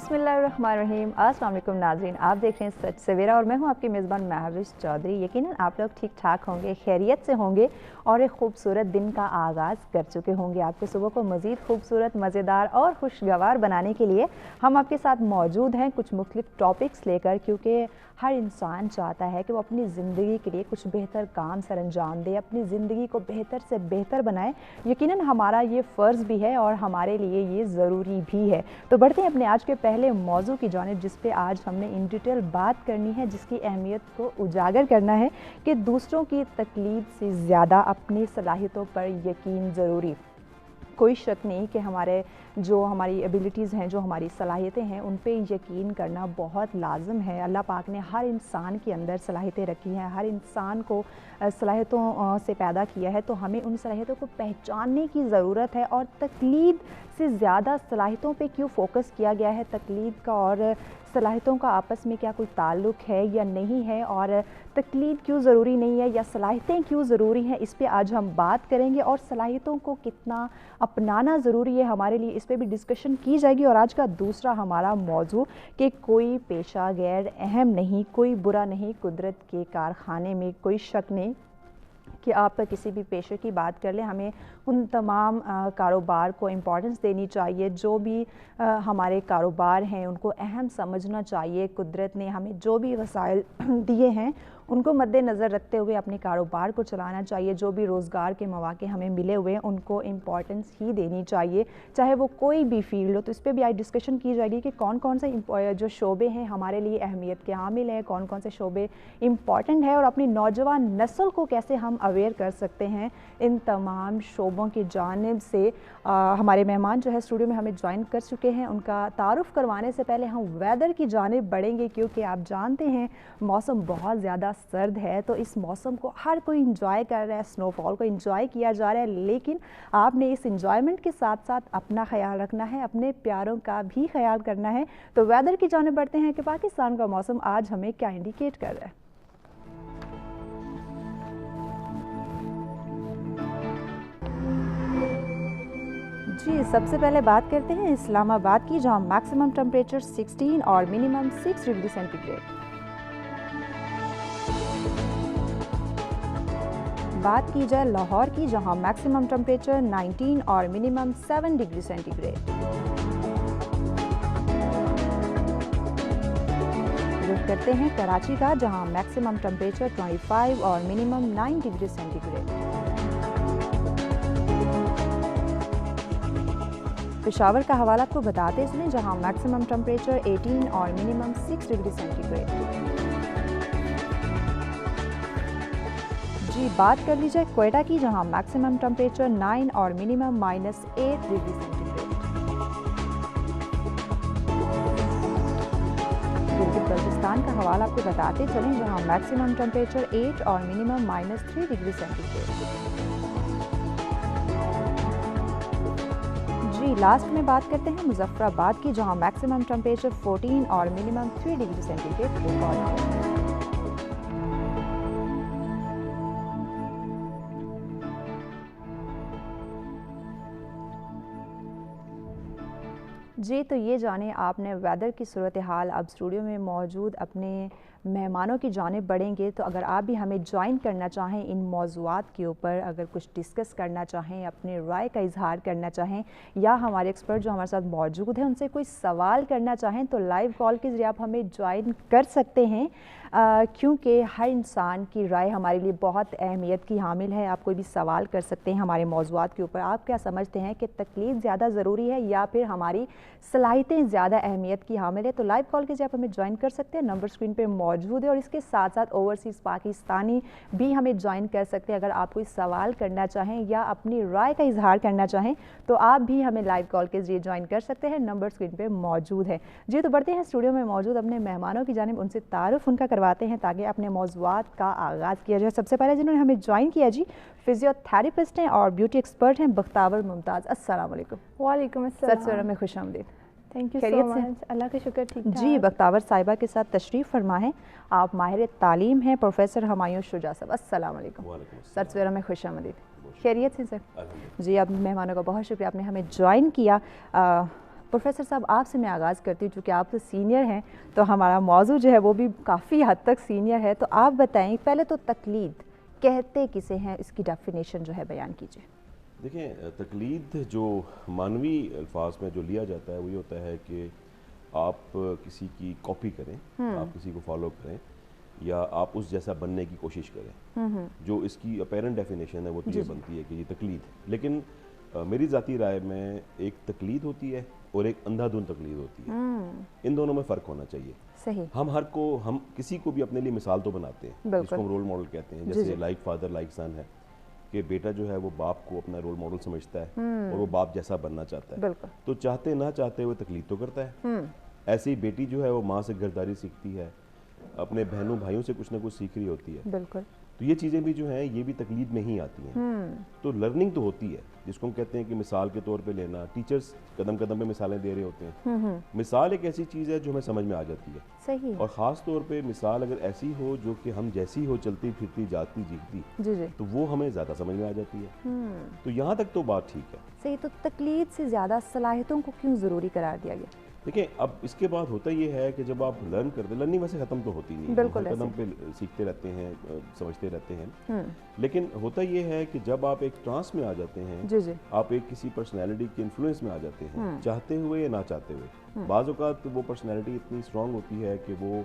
बिस्मिल्लाहिर्रहमानिर्रहीम। अस्सलाम वालेकुम नाज़रीन, आप देख रहे हैं सच सवेरा और मैं हूं आपकी मेज़बान महविश चौधरी। यकीनन आप लोग ठीक ठाक होंगे, खैरियत से होंगे और एक खूबसूरत दिन का आगाज़ कर चुके होंगे। आपके सुबह को मज़ीद खूबसूरत, मज़ेदार और खुशगवार बनाने के लिए हम आपके साथ मौजूद हैं कुछ मुख्तलिफ टॉपिक्स लेकर, क्योंकि हर इंसान चाहता है कि वो अपनी ज़िंदगी के लिए कुछ बेहतर काम सर अंजाम दे, अपनी ज़िंदगी को बेहतर से बेहतर बनाए। यकीनन हमारा ये फ़र्ज़ भी है और हमारे लिए ये ज़रूरी भी है। तो बढ़ते हैं अपने आज के पहले मौजू की जानिब, जिस पे आज हमने इन डिटेल बात करनी है, जिसकी अहमियत को उजागर करना है कि दूसरों की तकलीफ से ज़्यादा अपनी सलाहियतों पर यकीन ज़रूरी। कोई शक नहीं कि हमारी एबिलिटीज़ हैं, जो हमारी सलाहियतें हैं, उन पे यकीन करना बहुत लाज़िम है। अल्लाह पाक ने हर इंसान के अंदर सलाहियतें रखी हैं, हर इंसान को सलाहियतों से पैदा किया है, तो हमें उन सलाहियतों को पहचानने की ज़रूरत है। और तकलीद से ज़्यादा सलाहियतों पे क्यों फ़ोकस किया गया है, तकलीद का और सलाहियतों का आपस में क्या कोई ताल्लुक़ है या नहीं है, और तकलीद क्यों ज़रूरी नहीं है या सलाहियतें क्यों ज़रूरी हैं, इस पे आज हम बात करेंगे। और सलाहियतों को कितना अपनाना ज़रूरी है हमारे लिए, इस पे भी डिस्कशन की जाएगी। और आज का दूसरा हमारा मौजू कि कोई पेशा गैर अहम नहीं, कोई बुरा नहीं कुदरत के कारखाने में। कोई शक नहीं कि आप किसी भी पेशे की बात कर लें, हमें उन तमाम कारोबार को इम्पॉर्टेंस देनी चाहिए। जो भी हमारे कारोबार हैं उनको अहम समझना चाहिए। कुदरत ने हमें जो भी वसाइल दिए हैं उनको मद्देनज़र रखते हुए अपने कारोबार को चलाना चाहिए। जो भी रोज़गार के मौके हमें मिले हुए हैं उनको इम्पॉर्टेंस ही देनी चाहिए, चाहे वो कोई भी फील्ड हो। तो इस पर भी आज डिस्कशन की जाएगी कि कौन कौन से जो शोबे हैं हमारे लिए अहमियत के हामिल हैं, कौन कौन से शोबे इम्पॉर्टेंट है, और अपनी नौजवान नस्ल को कैसे हम अवेयर कर सकते हैं इन तमाम शोबों की जानिब से। हमारे मेहमान जो है स्टूडियो में हमें ज्वाइन कर चुके हैं। उनका तारुफ़ करवाने से पहले हम वेदर की जानिब बढ़ेंगे, क्योंकि आप जानते हैं मौसम बहुत ज़्यादा सर्द है, तो इस मौसम को हर कोई इंजॉय कर रहा है, स्नोफॉल को इंजॉय किया जा रहा है। लेकिन आपने इस इंजॉयमेंट के साथ साथ अपना ख्याल रखना है, अपने प्यारों का भी ख्याल करना है। तो वेदर की जानिब बढ़ते हैं कि पाकिस्तान का मौसम आज हमें क्या इंडिकेट कर रहा है। जी, सबसे पहले बात करते हैं इस्लामाबाद की, जहां मैक्सिमम टेम्परेचर 16 और मिनिमम 6 डिग्री सेंटीग्रेड। बात की जाए लाहौर की, जहां मैक्सिमम टेम्परेचर 19 और मिनिमम 7 डिग्री सेंटीग्रेड। रुख करते हैं कराची का, जहां मैक्सिमम टेम्परेचर 25 और मिनिमम 9 डिग्री सेंटीग्रेड। पेशावर का हवाला आपको बताते सुने, जहां मैक्सिमम टेम्परेचर 18 और मिनिमम 6 डिग्री सेंटीग्रेड। जी, बात कर लीजिए क्वेटा की, जहां मैक्सिमम टेम्परेचर 9 और minimum -8 degree centigrade. Gilgit Baltistan का हवाला आपको बताते चलें, जहां मैक्सिमम टेम्परेचर 8 और मिनिमम -3 डिग्री सेंटीग्रेड। जी, लास्ट में बात करते हैं मुजफ्फराबाद की, जहां मैक्सिमम टेम्परेचर 14 और मिनिमम 3 डिग्री सेंटीग्रेड रिकॉर्ड हुआ। जी, तो ये जाने आपने वेदर की सूरत हाल। अब स्टूडियो में मौजूद अपने मेहमानों की जानिब बढ़ेंगे। तो अगर आप भी हमें ज्वाइन करना चाहें इन मौज़ूआत के ऊपर, अगर कुछ डिस्कस करना चाहें, अपने राय का इजहार करना चाहें, या हमारे एक्सपर्ट जो हमारे साथ मौजूद हैं उनसे कोई सवाल करना चाहें, तो लाइव कॉल के ज़रिए आप हमें ज्वाइन कर सकते हैं, क्योंकि हर इंसान की राय हमारे लिए बहुत अहमियत की हामिल है। आप कोई भी सवाल कर सकते हैं हमारे मौज़ूआत के ऊपर। आप क्या समझते हैं कि तकलीद ज़्यादा ज़रूरी है या फिर हमारी सलाहियतें ज़्यादा अहमियत की हामिल है? तो लाइव कॉल के जरिए आप हमें ज्वाइन कर सकते हैं, नंबर स्क्रीन पे मौजूद है। और इसके साथ साथ ओवरसीज़ पाकिस्तानी भी हमें ज्वाइन कर सकते हैं। अगर आप कोई सवाल करना चाहें या अपनी राय का इजहार करना चाहें तो आप भी हमें लाइव कॉल के जरिए ज्वाइन कर सकते हैं, नंबर स्क्रीन पे मौजूद है। जी, तो बढ़ते हैं स्टूडियो में मौजूद अपने मेहमानों की जानिब, उनसे तारुफ उनका करवाते हैं ताकि अपने मौज़ूआत का आगाज़ किया जाए। सबसे पहले जिन्होंने हमें ज्वाइन किया जी, फिजियोथेरेपिस्ट हैं और ब्यूटी एक्सपर्ट हैं बख्तावर मुमताज़। अस्सलाम वालेकुम। वालेकुम अस्सलाम। सच में खुशामदीद। Thank you so much. अल्लाह का शुक्र, ठीक ठाक। जी, बख्तावर साहिबा के साथ तशरीफ़ फरमा है। आप माहिर तालीम हैं, प्रोफेसर हुमायूं शुजा साहब। अस्सलाम वालेकुम। सच में खुशामदीद। खैरियत से सर? जी, आप मेहमानों का बहुत शुक्रिया, आपने हमें ज्वाइन किया। प्रोफेसर साहब आपसे मैं आगाज़ करती हूँ, चूँकि आप तो सीनियर हैं तो हमारा मौजू जो है वो भी काफ़ी हद तक सीनियर है, तो आप बताएं पहले तो तकलीद कहते किसे हैं, इसकी डेफिनेशन जो है बयान कीजिए। देखें, तकलीद जो मानवी अल्फाज में जो लिया जाता है वो ये होता है कि आप किसी की कॉपी करें, आप किसी को फॉलो करें या आप उस जैसा बनने की कोशिश करें। जो इसकी अपेरेंट डेफिनेशन है वो तो ये बनती है कि ये तकलीद है। लेकिन मेरी ज़ाती राय में एक तकलीद होती है और एक अंधाधुंध तकलीद होती है। इन दोनों में फ़र्क होना चाहिए। सही। हम किसी को भी अपने लिए मिसाल तो बनाते हैं, जिसको हम रोल मॉडल कहते हैं, जैसे लाइक फादर लाइक सन है कि बेटा जो है वो बाप को अपना रोल मॉडल समझता है और वो बाप जैसा बनना चाहता है, तो चाहते ना चाहते हुए तकलीद तो करता है। ऐसे ही बेटी जो है वो माँ से घरदारी सीखती है, अपने बहनों भाइयों से कुछ ना कुछ सीख रही होती है। बिल्कुल। तो ये चीज़ें भी जो हैं ये भी तकलीद में ही आती हैं। तो लर्निंग तो होती है, जिसको हम कहते हैं कि मिसाल के तौर पे लेना। टीचर्स कदम कदम पे मिसालें दे रहे होते हैं। मिसाल एक ऐसी चीज़ है जो हमें समझ में आ जाती है। सही। और ख़ास तौर पे मिसाल अगर ऐसी हो जो कि हम जैसी हो, चलती फिरती जाती जीती, तो वो हमें ज़्यादा समझ में आ जाती है। तो यहाँ तक तो बात ठीक है। सही। तो तकलीद से ज़्यादा सलाहियतों को क्यों ज़रूरी करार दिया गया? देखिए, अब इसके बाद होता ये है कि जब आप लर्न करते, लर्निंग वैसे ख़त्म तो होती नहीं है, हर कदम पे सीखते रहते हैं, समझते रहते हैं। लेकिन होता ये है कि जब आप एक ट्रांस में आ जाते हैं, आप एक किसी पर्सनैलिटी के इन्फ्लुएंस में आ जाते हैं, चाहते हुए या ना चाहते हुए। बाज़ औक़ात वो पर्सनैलिटी इतनी स्ट्रॉन्ग होती है कि वो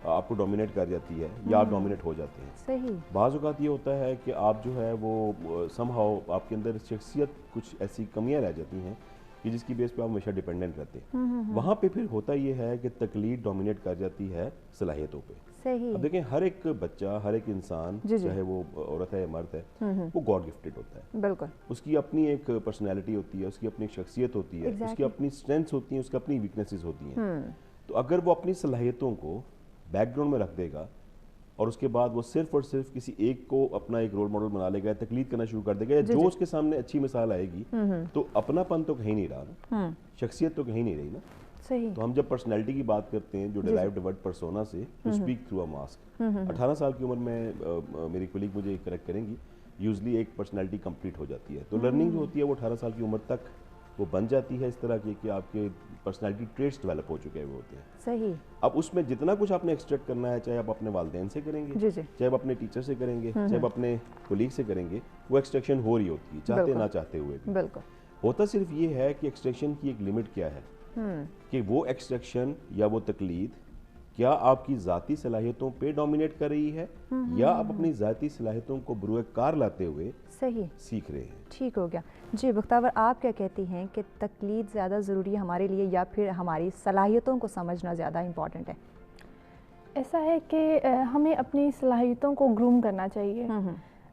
आपको डोमिनेट कर जाती है या आप डोमिनेट हो जाते हैं। सही। बाज़ औक़ात ये होता है कि आप जो है वो समहाउ आपके अंदर शख्सियत कुछ ऐसी कमियाँ रह जाती हैं कि जिसकी बेस पे आप हमेशा डिपेंडेंट रहते हैं। वहाँ पे फिर होता ये है कि तकलीद डोमिनेट कर जाती है सलाहियतों पे। सही। अब देखें, हर एक बच्चा, हर एक इंसान, चाहे वो औरत है या मर्द है, वो गॉड गिफ्टेड होता है। बिल्कुल। उसकी अपनी एक पर्सनैलिटी होती है, उसकी अपनी एक शख्सियत होती है, उसकी अपनी स्ट्रेंथ्स होती हैं, उसकी अपनी वीकनेसेस होती हैं। तो अगर वो अपनी सलाहियतों को बैकग्राउंड में रख देगा और उसके बाद वो सिर्फ और सिर्फ किसी एक को अपना एक रोल मॉडल बना लेगा, तकलीद करना शुरू कर देगा, या जो उसके सामने अच्छी मिसाल आएगी, तो अपनापन तो कहीं नहीं रहा ना, शख्सियत तो कहीं नहीं रही ना। सही। तो हम जब पर्सनैलिटी की बात करते हैं, जो डिराइव्ड वर्ड पर्सोना से, to speak through a mask. 18 साल की उम्र में मेरी कोलीग मुझे करेक्ट करेंगी, यूजली एक पर्सनैलिटी कंप्लीट हो जाती है। तो लर्निंग जो होती है वो 18 साल की उम्र तक वो बन जाती है इस तरह की कि आपके पर्सनैलिटी ट्रेट्स डेवलप हो चुके हैं होते हैं। सही। अब उसमें जितना कुछ आपने एक्सट्रैक्ट करना है, चाहे आप अपने वालिदैन से करेंगे, चाहे आप अपने टीचर से करेंगे, चाहे आप अपने कोलीग से करेंगे, वो एक्सट्रैक्शन हो रही होती है, चाहते ना चाहते हुए भी। बिल्कुल। होता सिर्फ ये है कि एक्सट्रैक्शन की एक लिमिट क्या है, कि वो एक्सट्रैक्शन या वो तकलीद क्या आपकी ज़ाती सलाहियतों पे डोमिनेट कर रही है या आप अपनी ज़ाती सलाहियतों को बरूए कार लाते हुए सही सीख रहे हैं। ठीक हो गया जी। बख्तावर, आप क्या कहती हैं कि तकलीद ज़्यादा ज़रूरी है हमारे लिए या फिर हमारी सलाहियतों को समझना ज़्यादा इम्पॉर्टेंट है? ऐसा है कि हमें अपनी सलाहियतों को ग्रूम करना चाहिए।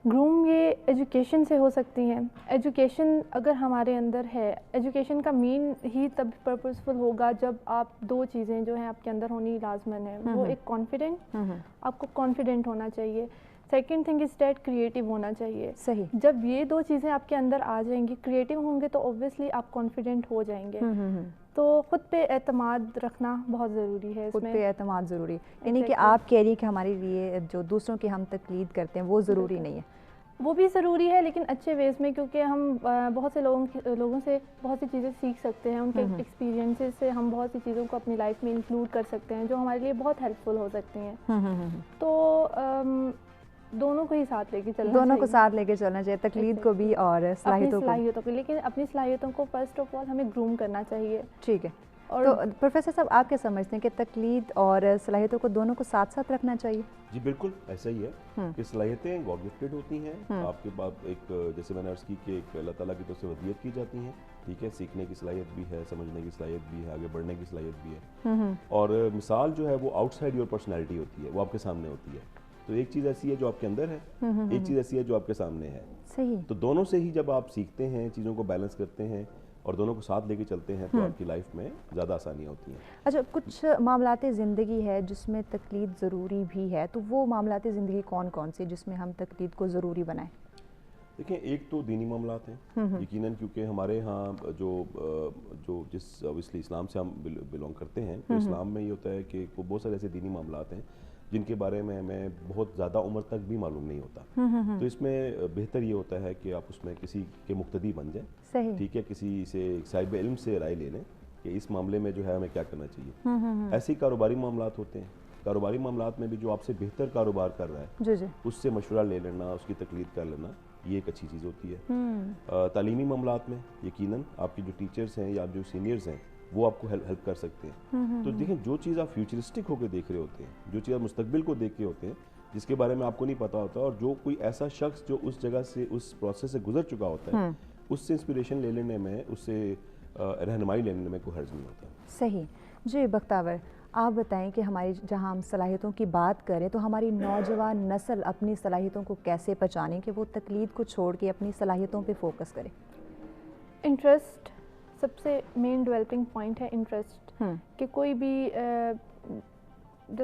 ग्रूम ये एजुकेशन से हो सकती हैं। एजुकेशन अगर हमारे अंदर है, एजुकेशन का मीन ही तब पर्पसफुल होगा जब आप दो चीज़ें जो हैं आपके अंदर होनी लाजमन है। वो एक कॉन्फिडेंट, आपको कॉन्फिडेंट होना चाहिए। Second thing is that creative होना चाहिए। सही। जब ये दो चीज़ें आपके अंदर आ जाएंगी, क्रिएटिव होंगे तो ऑब्वियसली आप कॉन्फिडेंट हो जाएंगे। तो खुद पे एतमाद रखना बहुत ज़रूरी है। खुद पे एतमाद ज़रूरी, यानी कि आप कह रही हैं कि हमारे लिए जो दूसरों की हम तकलीद करते हैं वो ज़रूरी नहीं है। वो भी ज़रूरी है लेकिन अच्छे वेज़ में, क्योंकि हम बहुत से लोगों से बहुत सी चीज़ें सीख सकते हैं। उनके एक्सपीरियंसेस से हम बहुत सी चीज़ों को अपनी लाइफ में इंक्लूड कर सकते हैं जो हमारे लिए बहुत हेल्पफुल हो सकती हैं। तो दोनों को ही साथ लेके चलना चाहिए। दोनों को साथ लेके चलना चाहिए, तकलीद को भी और सलाहियतों को। लेकिन अपनी सलाहियतों को फर्स्ट ऑफ ऑल हमें ग्रूम करना चाहिए। ठीक है। और तो प्रोफेसर साहब, आप क्या समझते हैं कि तकलीद और सलाहियतों को दोनों को साथ साथ रखना चाहिए? जी बिल्कुल, ऐसा ही है कि सलाहियतें गॉड गिफ्टेड होती हैं। आपके पास एक, जैसे मैंने अर्ज़ की कि एक अल्लाह ताला की तरफ से वदियत की जाती हैं, ठीक है। सीखने की सलाहियत भी है, समझने की सलाहियत भी है, आगे बढ़ने की सलाहियत भी है। और मिसाल जो है वो आउटसाइड योर पर्सनैलिटी होती है, वो आपके सामने होती है। तो एक चीज़ ऐसी है जो आपके अंदर है, एक चीज़ ऐसी है जो आपके सामने है। सही। तो दोनों से ही जब आप सीखते हैं, चीज़ों को बैलेंस करते हैं और दोनों को साथ लेके चलते हैं, तो आपकी लाइफ में ज़्यादा आसानियाँ होती हैं। अच्छा, कुछ मामलाते ज़िंदगी है जिसमें तकलीद ज़रूरी भी है, तो वो मामलाते ज़िंदगी कौन कौन से जिसमें हम तकलीद को ज़रूरी बनाएं? देखें, एक तो दीनी मामलात हैं यकीनन, क्योंकि हमारे यहाँ जो जिस ऑब्वियसली इस्लाम से हम बिलोंग करते हैं, तो इस्लाम में ये होता है कि बहुत सारे ऐसे दीनी मामलात हैं जिनके बारे में हमें बहुत ज़्यादा उम्र तक भी मालूम नहीं होता। तो इसमें बेहतर ये होता है कि आप उसमें किसी के मुक्तदी बन जाएं, ठीक है, किसी से साहिब इल्म से राय ले लें کہ اس معاملے میں جو ہے ہمیں کیا کرنا چاہیے. ایسے ہی کاروباری معاملات ہوتے ہیں. کاروباری معاملات میں بھی جو آپ سے بہتر کاروبار کر رہا ہے جی جی اس سے مشورہ لے لینا, اس کی تقلید کر لینا, یہ ایک اچھی چیز ہوتی ہے. تعلیمی معاملات میں یقیناً آپ کی جو ٹیچرز ہیں یا جو سینئرز ہیں وہ آپ کو ہیلپ کر سکتے ہیں. تو دیکھیں جو چیز آپ فیوچرسٹک ہو کے دیکھ رہے ہوتے ہیں, جو چیز آپ مستقبل کو دیکھ کے ہوتے ہیں, جس کے بارے میں آپ کو نہیں پتا ہوتا, اور جو کوئی ایسا شخص جو اس جگہ سے اس پروسیس سے گزر چکا ہوتا ہے اس سے انسپریشن لے لینے میں, اس سے رہنمائی لینے میں کوئی حرج نہیں ہوتا. صحیح. جی بختیور, آپ بتائیں کہ ہماری جہاں ہم صلاحیتوں کی بات کریں تو ہماری نوجوان نسل اپنی صلاحیتوں کو کیسے پہچانے کہ وہ تقلید کو چھوڑ کے اپنی صلاحیتوں پہ فوکس کرے؟ انٹرسٹ سب سے مین ڈیولپنگ پوائنٹ ہے. انٹرسٹ کہ کوئی بھی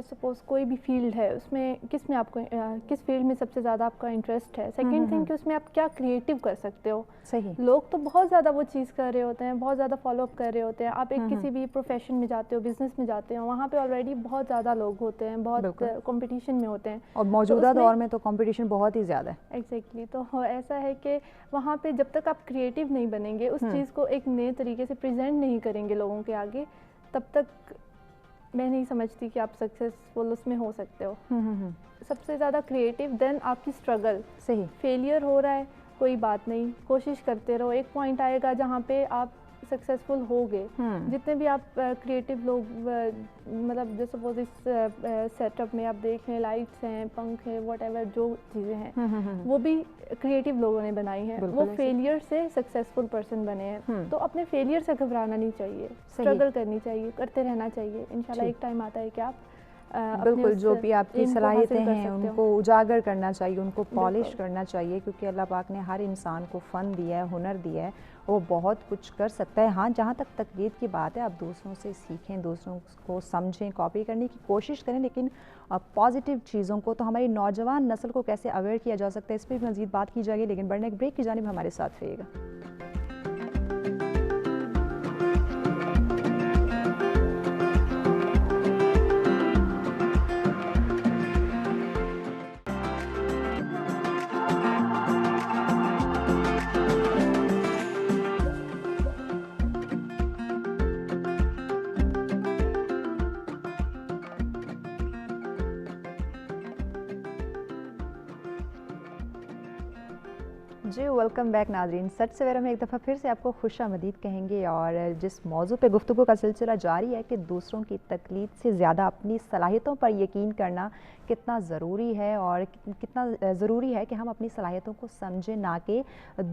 سپوز کوئی بھی فیلڈ ہے, اس میں کس میں آپ کو کس فیلڈ میں سب سے زیادہ آپ کا انٹرسٹ ہے. سیکنڈ تھنگ کہ اس میں آپ کیا کریٹیو کر سکتے ہو. صحیح. لوگ تو بہت زیادہ وہ چیز کر رہے ہوتے ہیں, بہت زیادہ فالو اپ کر رہے ہوتے ہیں. آپ ایک کسی بھی پروفیشن میں جاتے ہو, بزنس میں جاتے ہو, وہاں پہ آلریڈی بہت زیادہ لوگ ہوتے ہیں, بہت کمپٹیشن میں ہوتے ہیں, اور موجودہ دور میں تو کمپٹیشن بہت ہی زیادہ ہے. ایگزیکٹلی. تو ایسا ہے کہ وہاں پہ جب تک آپ کریٹیو نہیں بنیں گے, اس چیز کو ایک نئے طریقے سے پریزنٹ نہیں کریں گے لوگوں کے آگے, تب تک میں نہیں سمجھتی کہ آپ سکسیزفل اس میں ہو سکتے ہو. سب سے زیادہ کریٹیو, دین آپ کی اسٹرگل. صحیح. فیلئر ہو رہا ہے کوئی بات نہیں, کوشش کرتے رہو. ایک پوائنٹ آئے گا جہاں پہ آپ سکسیزفل ہو گئے. جتنے بھی آپ کریٹیو لوگ, مطلب جو سپوز اس سیٹ اپ میں آپ دیکھ لیں, لائٹس ہیں, پنکھ ہیں, واٹ ایور جو چیزیں ہیں, وہ بھی کریٹیو لوگوں نے بنائی ہیں. وہ فیلئر سے سکسیزفل پرسن بنے ہیں. تو اپنے فیلئر سے گھبرانا نہیں چاہیے, اسٹرگل کرنی چاہیے, کرتے رہنا چاہیے. انشاءاللہ ایک ٹائم آتا ہے کہ آپ بالکل جو بھی آپ کی صلاحیتیں ہیں ان کو اجاگر کرنا چاہیے, ان کو پالش کرنا چاہیے, کیونکہ اللہ پاک نے ہر انسان کو فن دیا ہے, ہنر دیا ہے, وہ بہت کچھ کر سکتا ہے. ہاں جہاں تک تقلید کی بات ہے, آپ دوسروں سے سیکھیں, دوسروں کو سمجھیں, کاپی کرنے کی کوشش کریں, لیکن پازیٹیو چیزوں کو. تو ہماری نوجوان نسل کو کیسے اویئر کیا جا سکتا ہے, اس پہ بھی مزید بات کی جائے گی, لیکن بڑھنے ایک بریک کی جانب ہمارے ساتھ رہیے گا. جی ویلکم بیک ناظرین. سچ سویرا میں ایک دفعہ پھر سے آپ کو خوش آمدید کہیں گے, اور جس موضوع پہ گفتگو کا سلسلہ جاری ہے کہ دوسروں کی تقلید سے زیادہ اپنی صلاحیتوں پر یقین کرنا کتنا ضروری ہے, اور کتنا ضروری ہے کہ ہم اپنی صلاحیتوں کو سمجھیں, نہ کہ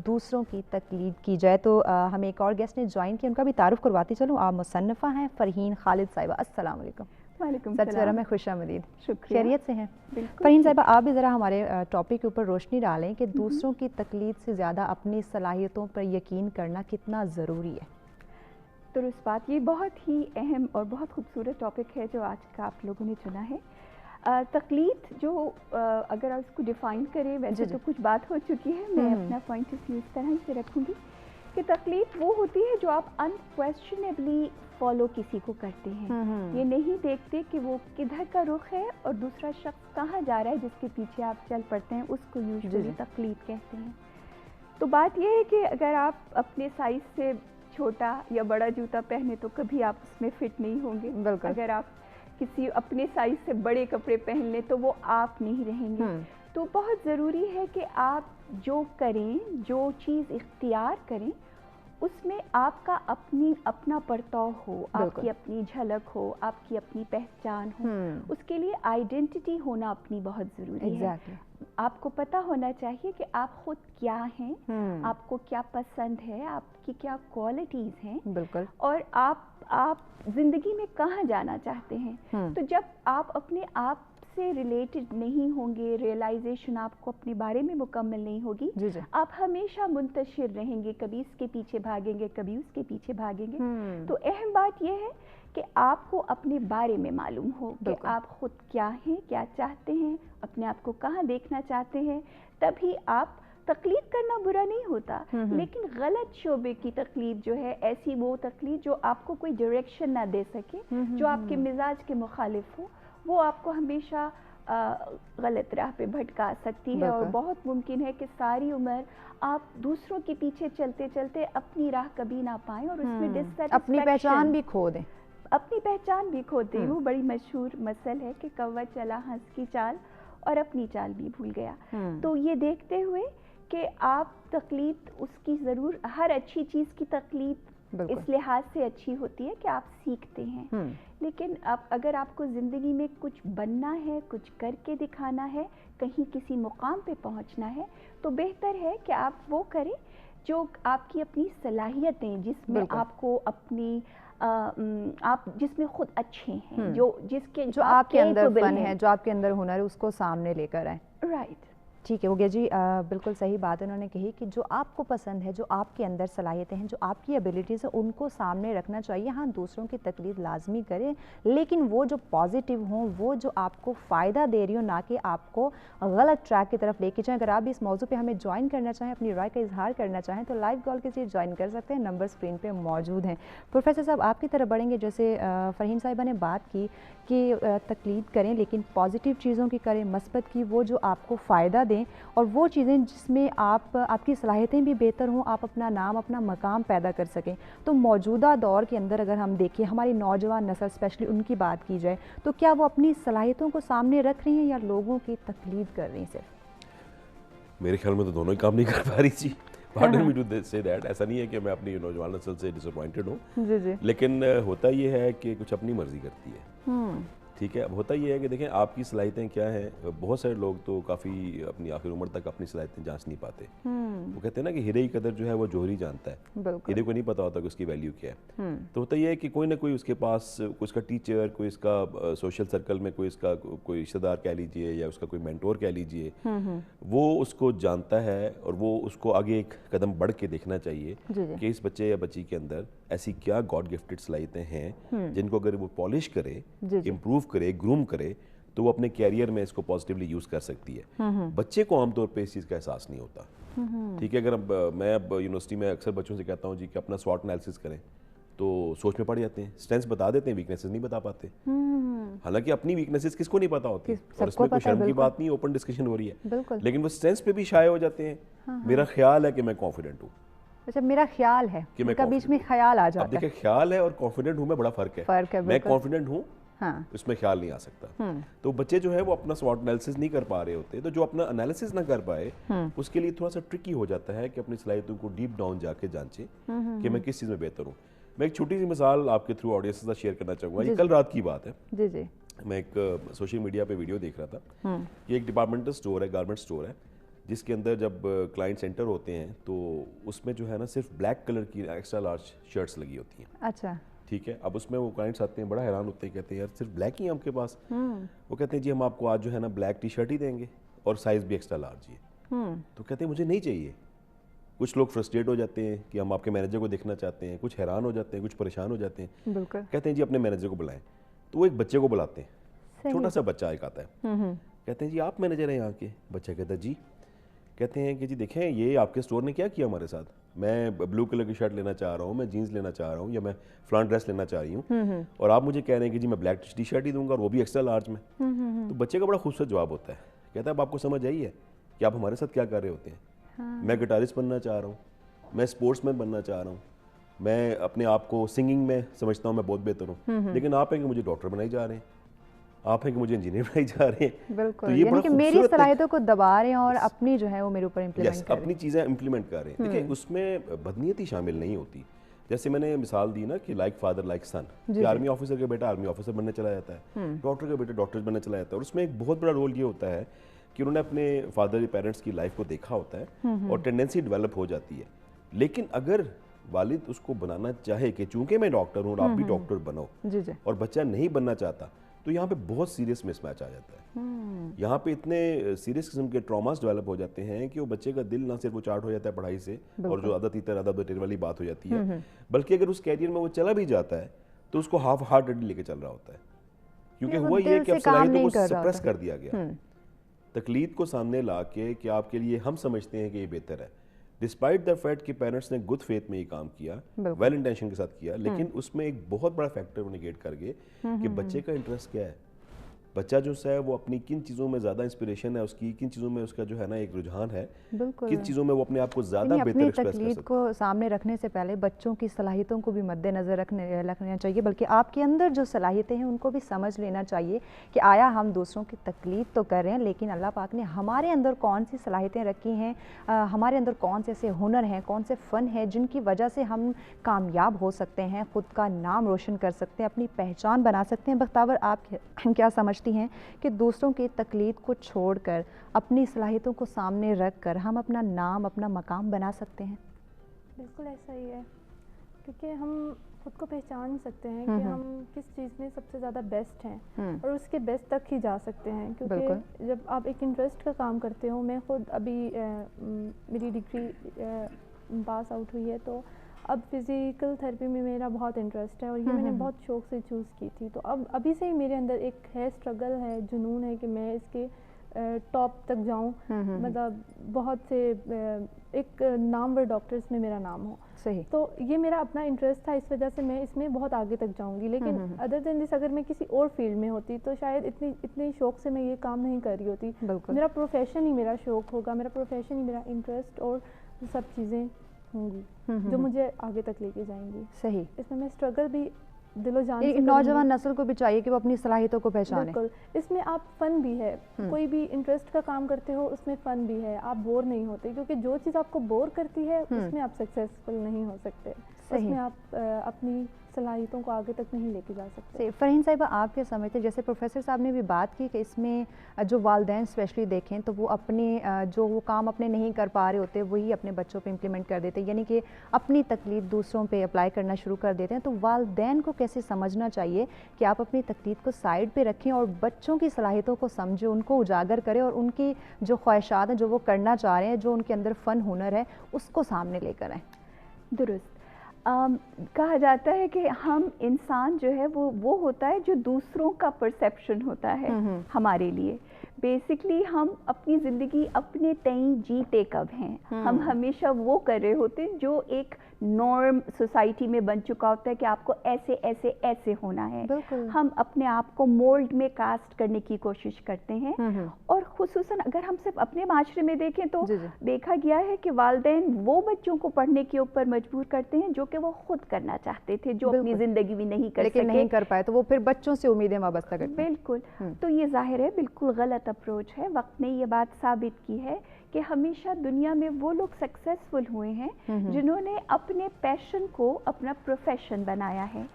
دوسروں کی تقلید کی جائے. تو ہمیں ایک اور گیسٹ نے جوائن کیا, ان کا بھی تعارف کرواتی چلوں. آپ مصنفہ ہیں فرحین خالد صاحبہ. السلام علیکم. وعلیکم سچ سویرا میں خوش آمدید. شکریہ. خیریت سے ہیں؟ بالکل. فرحین صاحبہ آپ بھی ذرا ہمارے ٹاپک کے اوپر روشنی ڈالیں کہ دوسروں کی تقلید سے زیادہ اپنی صلاحیتوں پر یقین کرنا کتنا ضروری ہے. درست بات. یہ بہت ہی اہم اور بہت خوبصورت ٹاپک ہے جو آج کا آپ لوگوں نے چنا ہے. تقلید جو اگر آپ اس کو ڈیفائن کریں, ویسے تو کچھ بات ہو چکی ہے, میں اپنا پوائنٹ آف ویو اس طرح سے رکھوں گی کہ تقلید وہ ہوتی ہے جو آپ انکویسچنیبلی فالو کسی کو کرتے ہیں. یہ نہیں دیکھتے کہ وہ کدھر کا رخ ہے اور دوسرا شخص کہاں جا رہا ہے, جس کے پیچھے آپ چل پڑتے ہیں, اس کو یوزلی تقلید کہتے ہیں. تو بات یہ ہے کہ اگر آپ اپنے سائز سے چھوٹا یا بڑا جوتا پہنے تو کبھی آپ اس میں فٹ نہیں ہوں گے. اگر آپ کسی اپنے سائز سے بڑے کپڑے پہن لیں تو وہ آپ نہیں رہیں گے. تو بہت ضروری ہے کہ آپ جو کریں, جو چیز اختیار کریں, اس میں آپ کا اپنا پرتاؤ ہو, آپ کی اپنی جھلک ہو, آپ کی اپنی پہچان ہو. اس کے لیے آئیڈینٹی ہونا اپنی بہت ضروری ہے. آپ کو پتہ ہونا چاہیے کہ آپ خود کیا ہیں, آپ کو کیا پسند ہے, آپ کی کیا کوالٹیز ہیں, اور آپ زندگی میں کہاں جانا چاہتے ہیں. تو جب آپ اپنے آپ سے ریلیٹڈ نہیں ہوں گے, ریئلائزیشن آپ کو اپنے بارے میں مکمل نہیں ہوگی, آپ ہمیشہ منتشر رہیں گے, کبھی اس کے پیچھے بھاگیں گے, کبھی اس کے پیچھے بھاگیں گے. تو اہم بات یہ ہے کہ آپ کو اپنے بارے میں معلوم ہو کہ آپ خود کیا ہیں, کیا چاہتے ہیں, اپنے آپ کو کہاں دیکھنا چاہتے ہیں. تبھی آپ تقلید کرنا برا نہیں ہوتا, لیکن غلط شعبے کی تقلید جو ہے, ایسی وہ تقلید جو آپ کو کوئی ڈائریکشن نہ دے سکے, جو آپ کے مزاج کے مخالف ہو, وہ آپ کو ہمیشہ गलत राह पे भटका सकती है, और बहुत मुमकिन है कि सारी उम्र आप दूसरों के पीछे चलते चलते अपनी राह कभी ना पाएं और उसमें डिससैटिस्फैक्शन, अपनी पहचान भी खो दें। अपनी पहचान भी खोते हैं। वो बड़ी मशहूर मसल है कि कौवा चला हंस की चाल और अपनी चाल भी भूल गया। तो ये देखते हुए कि आप तकलीद उसकी ज़रूर, हर अच्छी चीज़ की तकलीद इस लिहाज से अच्छी होती है कि आप सीखते हैं, लेकिन आप अगर आपको ज़िंदगी में कुछ बनना है, कुछ करके दिखाना है, कहीं किसी मुकाम पे पहुंचना है, तो बेहतर है कि आप वो करें जो आपकी अपनी सलाहियतें, जिसमें आपको अपनी आप जिसमें खुद अच्छे हैं, जो आपके अंदर फन है, जो आपके अंदर हुनर है, उसको सामने लेकर आए। राइट, ठीक है वोगिया जी, बिल्कुल सही बात उन्होंने कही कि जो आपको पसंद है, जो आपके अंदर सलाहियतें हैं, जो आपकी एबिलिटीज़ है, उनको सामने रखना चाहिए। हाँ, दूसरों की तकलीद लाजमी करें, लेकिन वो जो पॉजिटिव हों, वो जो आपको फ़ायदा दे रही हो, ना कि आपको गलत ट्रैक की तरफ लेके जाएं। अगर आप भी इस मौजू पे हमें ज्वाइन करना चाहें, अपनी राय का इजहार करना चाहें, तो लाइव कॉल के जरिए ज्वाइन कर सकते हैं, नंबर स्क्रीन पर मौजूद हैं। प्रोफेसर साहब, आपकी तरफ बढ़ेंगे। जैसे फ़हीम साहिबा ने बात की कि तकलीद करें, लेकिन पॉजिटिव चीज़ों की करें, मस्बत की, वो जो आपको फ़ायदा दें, और वो चीज़ें जिसमें आपकी सलाहियतें भी बेहतर हों, आप अपना नाम, अपना मकाम पैदा कर सकें। तो मौजूदा दौर के अंदर अगर हम देखें, हमारी नौजवान नस्ल स्पेशली उनकी बात की जाए, तो क्या वो अपनी सलाहियतों को सामने रख रही हैं या लोगों की तकलीद कर रही हैं सिर्फ? मेरे ख्याल में तो दोनों ही काम नहीं कर पा रही थी। Pardon me to say that, ऐसा नहीं है कि मैं अपनी नौजवान नस्ल से डिसअपॉइंटेड हूँ, लेकिन होता ये है कि कुछ अपनी मर्जी करती है। ठीक है, अब होता ये है कि देखें आपकी सलाहियतें क्या हैं। बहुत सारे लोग तो काफ़ी अपनी आखिर उम्र तक अपनी सलाहियतें जांच नहीं पाते। वो कहते हैं ना कि हीरे की कदर जो है वो जौहरी जानता है, हीरे को नहीं पता होता कि उसकी वैल्यू क्या है। तो होता ये है कि कोई ना कोई उसके पास, कोई उसका टीचर, कोई इसका सोशल सर्कल में कोई इसका कोई रिश्तेदार कह लीजिए, या उसका कोई मेंटोर कह लीजिए, वो उसको जानता है और वो उसको आगे एक कदम बढ़ के देखना चाहिए कि इस बच्चे या बच्ची के अंदर ऐसी क्या गॉड गिफ्टेड सलाहियतें हैं जिनको अगर वो पॉलिश करे, इम्प्रूव करे, ग्रूम करे, तो वो अपने कैरियर में इसको पॉजिटिवली यूज़ कर सकती है। बच्चे को आमतौर पे इस चीज़ का एहसास नहीं होता। ठीक है, अगर मैं यूनिवर्सिटी में अक्सर बच्चों से कहता हूँ जी कि अपना स्वॉट एनालिसिस करें, तो सोच में पड़ जाते हैं, स्ट्रेंथ्स बता देते हैं, वीकनेसेस नहीं बता पाते। हालांकि अपनी वीकनेसेस किसको नहीं पता होती, और इसमें कोई शर्म की बात नहीं, ओपन डिस्कशन हो रही है, लेकिन वो स्ट्रेंथ्स पे भी शाये हो जाते हैं। मेरा ख्याल है कि मैं कॉन्फिडेंट हूँ। अच्छा, मेरा ख्याल है कि मैं बीच में ख्याल आ जाता है। अब देखिए, ख्याल है और कॉन्फिडेंट हूँ में बड़ा फर्क है। मैं कॉन्फिडेंट हूँ, हाँ, उसमें ख्याल नहीं आ सकता। तो बच्चे जो है वो अपना स्वॉट एनालिसिस नहीं कर पा रहे होते, तो जो अपना एनालिसिस ना कर पाए उसके लिए थोड़ा सा ट्रिकी हो जाता है कि अपनी सलाहियतों को डीप डाउन जाके जांचे कि मैं किस चीज़ में बेहतर हूँ। मैं एक छोटी सी मिसाल आपके थ्रू ऑडियंस के साथ शेयर करना चाहूँगा। ये कल रात की बात है। जी जी। मैं एक सोशल मीडिया पे वीडियो देख रहा था। ये एक डिपार्टमेंटल स्टोर है, गारमेंट स्टोर है, जिसके अंदर जब क्लाइंट सेंटर होते हैं तो उसमें जो है ना सिर्फ ब्लैक कलर की एक्स्ट्रा लार्ज शर्ट्स लगी होती हैं। अच्छा, ठीक है। अब उसमें वो क्लाइंट्स आते हैं, बड़ा हैरान होते हैं, कहते हैं यार सिर्फ ब्लैक ही है आपके पास? वो कहते हैं जी हम आपको आज जो है ना ब्लैक टी शर्ट ही देंगे और साइज़ भी एक्स्ट्रा लार्ज ही है। तो कहते हैं मुझे नहीं चाहिए। कुछ लोग फ्रस्ट्रेट हो जाते हैं कि हम आपके मैनेजर को देखना चाहते हैं, कुछ हैरान हो जाते हैं, कुछ परेशान हो जाते हैं। बिल्कुल। कहते हैं जी अपने मैनेजर को बुलाएं। तो वो एक बच्चे को बुलाते हैं, छोटा सा बच्चा एक आता है। कहते हैं जी आप मैनेजर हैं यहाँ के? बच्चा कहता है जी। कहते हैं कि जी देखें ये आपके स्टोर ने क्या किया हमारे साथ, मैं ब्लू कलर की शर्ट लेना चाह रहा हूँ, मैं जीन्स लेना चाह रहा हूँ, या मैं फ्लान ड्रेस लेना चाह रही हूँ, और आप मुझे कह रहे हैं कि जी मैं ब्लैक टी शर्ट ही दूंगा और वो भी एक्स्ट्रा लार्ज में। तो बच्चे का बड़ा खूबसूरत जवाब होता है, कहता है अब आपको समझ आई है कि आप हमारे साथ क्या कर रहे होते हैं। मैं गिटारिस्ट बनना चाह रहा हूँ, मैं स्पोर्ट्समैन बनना चाह रहा हूँ, मैं अपने आप को सिंगिंग में समझता हूँ मैं बहुत बेहतर हूँ, लेकिन आप हैं कि मुझे डॉक्टर बनाई जा रहे हैं, आप हैं कि मुझे इंजीनियर बनाई जा रहे हैं। बिल्कुल, तो ये यानी कि मेरी सलाहियतों को दबा रहे हैं और अपनी जो है वो मेरे ऊपर इम्प्लीमेंट कर रहे हैं, अपनी चीज़ें इम्प्लीमेंट कर रहे हैं। देखिए उसमें बदनीयती शामिल नहीं होती। जैसे मैंने मिसाल दी ना कि लाइक फादर लाइक सन, कि आर्मी ऑफिसर का बेटा आर्मी ऑफिसर बनने चला जाता है, डॉक्टर का बेटा डॉक्टर बनने चला जाता है, और उसमें एक बहुत बड़ा रोल ये होता है कि उन्होंने अपने फादर पेरेंट्स की लाइफ को देखा होता है और टेंडेंसी डेवलप हो जाती है। लेकिन अगर वालिद उसको बनाना चाहे कि चूंकि मैं डॉक्टर हूँ और आप भी डॉक्टर बनो, और बच्चा नहीं बनना चाहता, तो यहाँ पे बहुत सीरियस मिसमैच आ जाता है। यहाँ पे इतने सीरियस किस्म के ट्रॉमास डेवलप हो जाते हैं कि वो बच्चे का दिल ना सिर्फ वो चार्ट हो जाता है पढ़ाई से, और जो अदद इतर अदब टेर वाली बात हो जाती है, बल्कि अगर उस कैरियर में वो चला भी जाता है तो उसको हाफ हार्टेडली लेके चल रहा होता है, क्योंकि हुआ ये कि अब सलाहियतों को सप्रेस कर दिया गया। तकलीद को सामने ला के कि आपके लिए हम समझते हैं कि ये बेहतर है, डिस्पाइट द फैक्ट कि पेरेंट्स ने गुड फेथ में ये काम किया, वेल इंटेंशन के साथ किया, लेकिन उसमें एक बहुत बड़ा फैक्टर वो निगेट कर गए कि बच्चे का इंटरेस्ट क्या है, बच्चा जो है वो अपनी किन चीज़ों में ज़्यादा इंस्पिरेशन है उसकी, किन चीज़ों में उसका जो है ना एक रुझान है, किन चीज़ों में वो अपने आप को ज़्यादा बेहतर एक्सप्रेस कर तकलीद को सामने रखने से पहले बच्चों की सलाहियतों को भी मद्देनज़र रखना चाहिए, बल्कि आपके अंदर जो सलाहियतें हैं उनको भी समझ लेना चाहिए कि आया हम दूसरों की तकलीद तो कर रहे हैं, लेकिन अल्लाह पाक ने हमारे अंदर कौन सी सलाहियतें रखी हैं, हमारे अंदर कौन से ऐसे हुनर हैं, कौन से फ़न हैं जिनकी वजह से हम कामयाब हो सकते हैं, ख़ुद का नाम रोशन कर सकते हैं, अपनी पहचान बना सकते हैं। बख्तावर, आप क्या समझती हैं कि दूसरों की तकलीद को छोड़कर अपनी सलाहियतों को सामने रख कर हम अपना नाम, अपना मकाम बना सकते हैं? बिल्कुल ऐसा ही है, क्योंकि हम खुद को पहचान सकते हैं कि हम किस चीज़ में सबसे ज़्यादा बेस्ट हैं और उसके बेस्ट तक ही जा सकते हैं। क्योंकि जब आप एक इंटरेस्ट का काम करते हो, मैं खुद अभी मेरी डिग्री पास आउट हुई है, तो अब फिज़िकल थेरेपी में मेरा बहुत इंटरेस्ट है और ये मैंने बहुत शौक़ से चूज़ की थी। तो अब अभी से ही मेरे अंदर एक है स्ट्रगल है, जुनून है कि मैं इसके टॉप तक जाऊं, मतलब बहुत से एक नामवर डॉक्टर्स में मेरा नाम हो। सही। तो ये मेरा अपना इंटरेस्ट था, इस वजह से मैं इसमें बहुत आगे तक जाऊंगी। लेकिन अदर देन दिस अगर मैं किसी और फील्ड में होती तो शायद इतनी शौक से मैं ये काम नहीं कर रही होती। मेरा प्रोफेशन ही मेरा शौक होगा, मेरा प्रोफेशन ही मेरा इंटरेस्ट और सब चीज़ें होंगी जो मुझे आगे तक लेके जाएंगी। सही। इसमें मैं स्ट्रगल भी दिलो जान से नौजवान नस्ल को भी चाहिए कि वो अपनी सलाहियतों को पहचाने। बिल्कुल, इसमें आप फ़न भी है, कोई भी इंटरेस्ट का काम करते हो उसमें फ़न भी है, आप बोर नहीं होते, क्योंकि जो चीज़ आपको बोर करती है उसमें आप सक्सेसफुल नहीं हो सकते, उसमें आप अपनी सलाहियतों को आगे तक नहीं लेके जा सकते। फ़रहीन साहिबा, आप क्या समझते हैं, जैसे प्रोफेसर साहब ने भी बात की कि इसमें जो वालिदैन स्पेशली देखें तो वो अपने जो वो काम अपने नहीं कर पा रहे होते वही अपने बच्चों पे इम्प्लीमेंट कर देते हैं, यानी कि अपनी तकलीद दूसरों पे अप्लाई करना शुरू कर देते हैं। तो वालिदैन को कैसे समझना चाहिए कि आप अपनी तकलीद को साइड पे रखें और बच्चों की सलाहियतों को समझें, उनको उजागर करें और उनकी जो ख्वाहिशात हैं, जो वो करना चाह रहे हैं, जो उनके अंदर फ़न हुनर है, उसको सामने लेकर आएँ? दुरुस्त। कहा जाता है कि हम इंसान जो है वो होता है जो दूसरों का परसेप्शन होता है हमारे लिए। बेसिकली हम अपनी ज़िंदगी अपने तय जीते कब हैं, हम हमेशा वो कर रहे होते हैं जो एक नॉर्म सोसाइटी में बन चुका होता है कि आपको ऐसे ऐसे ऐसे होना है। हम अपने आप को मोल्ड में कास्ट करने की कोशिश करते हैं और खुसूसन अगर हम सिर्फ अपने माशरे में देखें तो देखा गया है कि वालिदैन वो बच्चों को पढ़ने के ऊपर मजबूर करते हैं जो कि वो खुद करना चाहते थे, जो अपनी ज़िंदगी में नहीं कर सके, नहीं कर पाए, तो वो फिर बच्चों से उम्मीदें वाबस्ता करते हैं। बिल्कुल। तो ये जाहिर है बिल्कुल गलत अप्रोच है। वक्त ने ये बात साबित की है कि हमेशा दुनिया में वो लोग सक्सेसफुल हुए हैं जिन्होंने अपने पैशन को अपना प्रोफेशन बनाया है।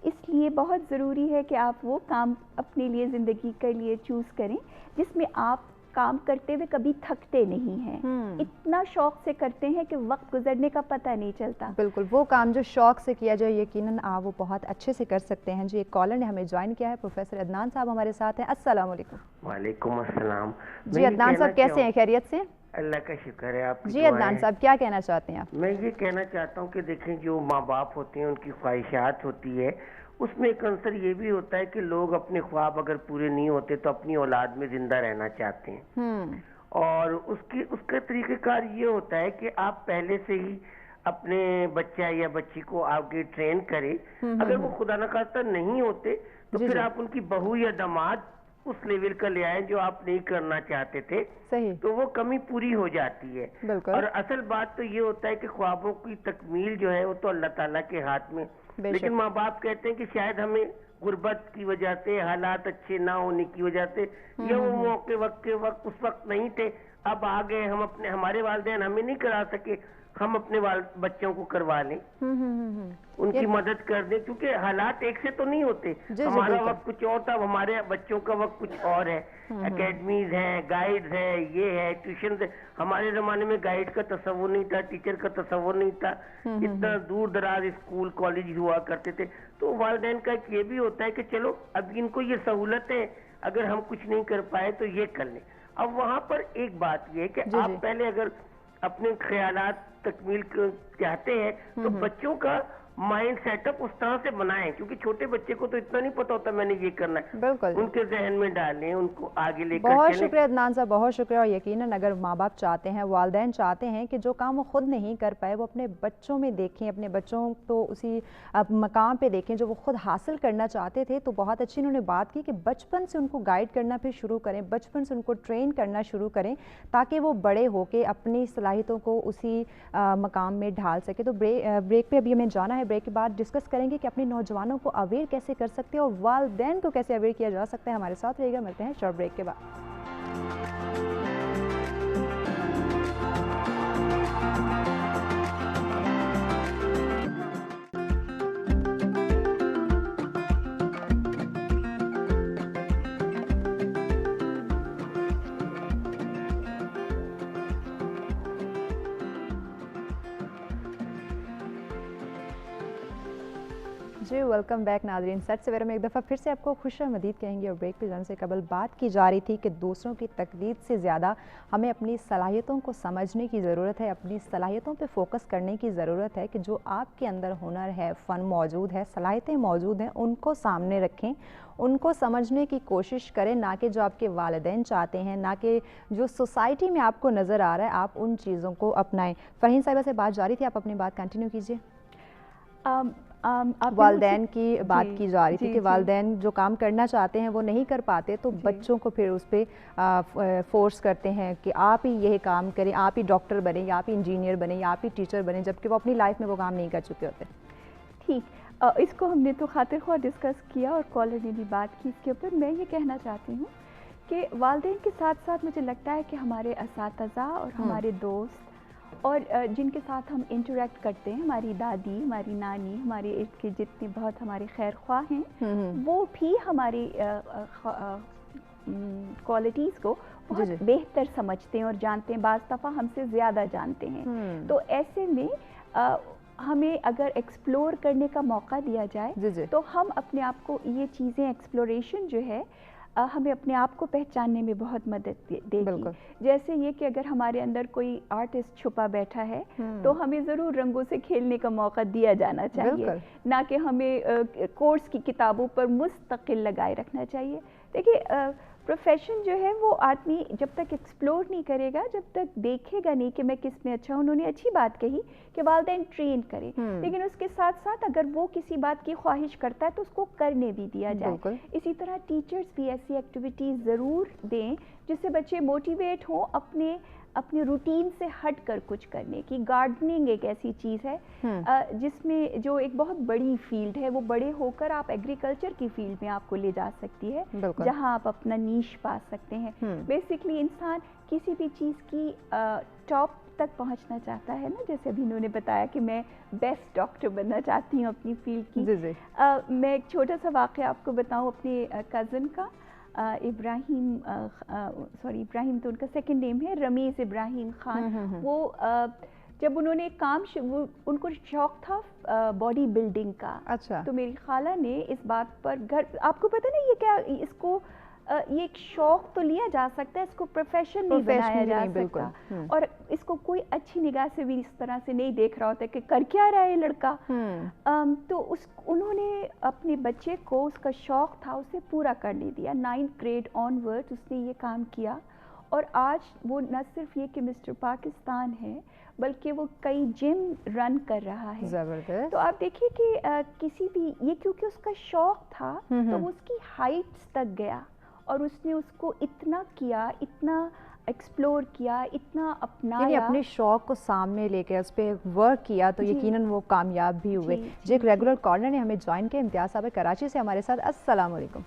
इसलिए बहुत ज़रूरी है कि आप वो काम अपने लिए ज़िंदगी के लिए चूज़ करें जिसमें आप काम करते हुए कभी थकते नहीं हैं, इतना शौक से करते हैं कि वक्त गुजरने का पता नहीं चलता। बिल्कुल, वो काम जो शौक से किया जाए यकीनन आप वो बहुत अच्छे से कर सकते हैं। जी, एक कॉलर ने हमें ज्वाइन किया है, प्रोफेसर अदनान साहब हमारे साथ हैं। अस्सलाम वालेकुम। वालेकुम अस्सलाम। जी अदनान साहब, कैसे हैं, खैरियत से? अल्लाह का शुक्र है। आप जी अदनान साहब, क्या कहना चाहते हैं आप? मैं ये कहना चाहता हूँ कि देखें, जो माँ बाप होते हैं उनकी ख्वाहिशात होती है, उसमें एक अंसर ये भी होता है कि लोग अपने ख्वाब अगर पूरे नहीं होते तो अपनी औलाद में जिंदा रहना चाहते हैं। और उसका तरीक़ेकार ये होता है कि आप पहले से ही अपने बच्चा या बच्ची को आगे ट्रेन करें। अगर वो खुदा न खास्ता नहीं होते तो फिर आप उनकी बहू या दामाद उस लेवल का ले आए जो आप नहीं करना चाहते थे। सही। तो वो कमी पूरी हो जाती है। और असल बात तो ये होता है कि ख्वाबों की तकमील जो है वो तो अल्लाह ताला के हाथ में। लेकिन माँ बाप कहते हैं कि शायद हमें गुर्बत की वजह से, हालात अच्छे ना होने की वजह से, या वो मौके वक्त के वक्त उस वक्त नहीं थे, अब आ गए, हम अपने हमारे वालिदैन हमें नहीं करा सके, हम अपने बच्चों को करवा लें, उनकी मदद कर दें, क्योंकि हालात एक से तो नहीं होते। हमारा वक्त कुछ और था, हमारे बच्चों का वक्त कुछ और है। एकेडमीज हैं, गाइड्स हैं, ये है, ट्यूशन है। हमारे जमाने में गाइड का तस्वुर नहीं था, टीचर का तस्वुर नहीं था, इतना दूर दराज स्कूल कॉलेज हुआ करते थे। तो वालिदैन का ये भी होता है कि चलो अब इनको ये सहूलतें अगर हम कुछ नहीं कर पाए तो ये कर लें। अब वहाँ पर एक बात ये है कि आप पहले अगर अपने ख्यालात तकमील चाहते हैं तो बच्चों का माइंड सेटअप उस तरह से बनाएं, क्योंकि छोटे बच्चे को तो इतना नहीं पता होता मैंने ये करना है, बिल्कुल उनके जहन में डालें, उनको आगे लेकर बहुत चलें। शुक्रिया अदनान साहब, बहुत शुक्रिया। और यकीनन अगर माँ बाप चाहते हैं, वालिदैन चाहते हैं कि जो काम वो खुद नहीं कर पाए वो अपने बच्चों में देखें, अपने बच्चों को उसी मकाम पे देखें जो वो खुद हासिल करना चाहते थे, तो बहुत अच्छी उन्होंने बात की कि बचपन से उनको गाइड करना फिर शुरू करें, बचपन से उनको ट्रेन करना शुरू करें ताकि वो बड़े होके अपनी सलाहियतों को उसी मकाम में ढाल सके। तो ब्रेक पे अभी हमें जाना है, ब्रेक के बाद डिस्कस करेंगे कि अपने नौजवानों को अवेयर कैसे कर सकते हैं और वालिदैन को कैसे अवेयर किया जा सकता है। हमारे साथ रहिएगा, मिलते हैं शॉर्ट ब्रेक के बाद। जी वेलकम बैक नाज़रीन। सच सवेरा में एक दफ़ा फिर से आपको खुशामदीद कहेंगे। और ब्रेक पे जाने से कबल बात की जा रही थी कि दूसरों की तकलीद से ज़्यादा हमें अपनी सलाहियतों को समझने की ज़रूरत है, अपनी सलाहियतों पे फोकस करने की ज़रूरत है कि जो आपके अंदर हुनर है, फ़न मौजूद है, सलाहियतें मौजूद हैं, उनको सामने रखें, उनको समझने की कोशिश करें, ना कि जो आपके वालिदैन चाहते हैं, ना कि जो सोसाइटी में आपको नज़र आ रहा है, आप उन चीज़ों को अपनाएं। फ़रहीन साहिबा से बात जारी थी, आप अपनी बात कंटिन्यू कीजिए। वालिदैन की बात की जा रही थी कि वालिदैन जो काम करना चाहते हैं वो नहीं कर पाते, तो बच्चों को फिर उस पर फोर्स करते हैं कि आप ही यही काम करें, आप ही डॉक्टर बने, या आप ही इंजीनियर बने, या आप ही टीचर बने, जबकि वो अपनी लाइफ में वो काम नहीं कर चुके होते। ठीक, इसको हमने तो खातिर ख्वाह डिस्कस किया और कॉलर ने भी बात की इसके ऊपर। मैं ये कहना चाहती हूँ कि वालिदैन के साथ साथ मुझे लगता है कि हमारे असातिज़ा और हमारे दोस्त और जिनके साथ हम इंटरेक्ट करते हैं, हमारी दादी, हमारी नानी, हमारे इर्द के जितने बहुत हमारे खैर ख्वाह हैं, वो भी हमारी क्वालिटीज़ को बहुत बेहतर समझते हैं और जानते हैं, बाज़ दफ़ा हमसे ज़्यादा जानते हैं। तो ऐसे में हमें अगर एक्सप्लोर करने का मौका दिया जाए तो हम अपने आप को ये चीज़ें, एक्सप्लोरेशन जो है हमें अपने आप को पहचानने में बहुत मदद देगी। जैसे ये कि अगर हमारे अंदर कोई आर्टिस्ट छुपा बैठा है तो हमें ज़रूर रंगों से खेलने का मौका दिया जाना चाहिए, ना कि हमें कोर्स की किताबों पर मुस्तकिल लगाए रखना चाहिए। देखिए प्रोफेशन जो है वो आदमी जब तक एक्सप्लोर नहीं करेगा, जब तक देखेगा नहीं कि मैं किस में अच्छा हूँ। उन्होंने अच्छी बात कही कि वालिदैन ट्रेन करें, लेकिन उसके साथ साथ अगर वो किसी बात की ख्वाहिश करता है तो उसको करने भी दिया जाए। इसी तरह टीचर्स भी ऐसी एक्टिविटीज़ ज़रूर दें जिससे बच्चे मोटिवेट हों अपने रूटीन से हट कर कुछ करने की। गार्डनिंग एक ऐसी चीज़ है जिसमें जो एक बहुत बड़ी फील्ड है, वो बड़े होकर आप एग्रीकल्चर की फील्ड में आपको ले जा सकती है, जहां आप अपना नीश पा सकते हैं। बेसिकली इंसान किसी भी चीज़ की टॉप तक पहुंचना चाहता है ना, जैसे अभी इन्होंने बताया कि मैं बेस्ट डॉक्टर बनना चाहती हूँ अपनी फील्ड की। मैं एक छोटा सा वाक़या आपको बताऊँ अपने कज़न का। इब्राहिम तो उनका सेकंड नेम है, रमीज़ इब्राहिम खान। वो जब उन्होंने काम उनको शौक था बॉडी बिल्डिंग का। अच्छा। तो मेरी खाला ने इस बात पर आपको पता नहीं ये क्या, इसको ये एक शौक तो लिया जा सकता है, इसको प्रोफेशन नहीं बनाया जा सकता। और इसको कोई अच्छी निगाह से भी इस तरह से नहीं देख रहा होता कि कर क्या रहा है ये लड़का। तो उन्होंने अपने बच्चे को, उसका शौक था, उसे पूरा करने दिया। 9th ग्रेड ऑनवर्ड उसने ये काम किया और आज वो न सिर्फ ये कि मिस्टर पाकिस्तान है, बल्कि वो कई जिम रन कर रहा है। ज़बरदस्त। तो आप देखिए कि किसी भी, ये क्योंकि उसका शौक था तो वो उसकी हाइट्स तक गया और उसने उसको इतना किया, इतना एक्सप्लोर किया, इतना अपनाया, अपने शौक को सामने लेके उस पर वर्क किया, तो यकीनन वो कामयाब भी हुए। जी एक रेगुलर कॉलर ने हमें ज्वाइन किया, इम्तियाज़ साहब कराची से हमारे साथ। अस्सलाम वालेकुम।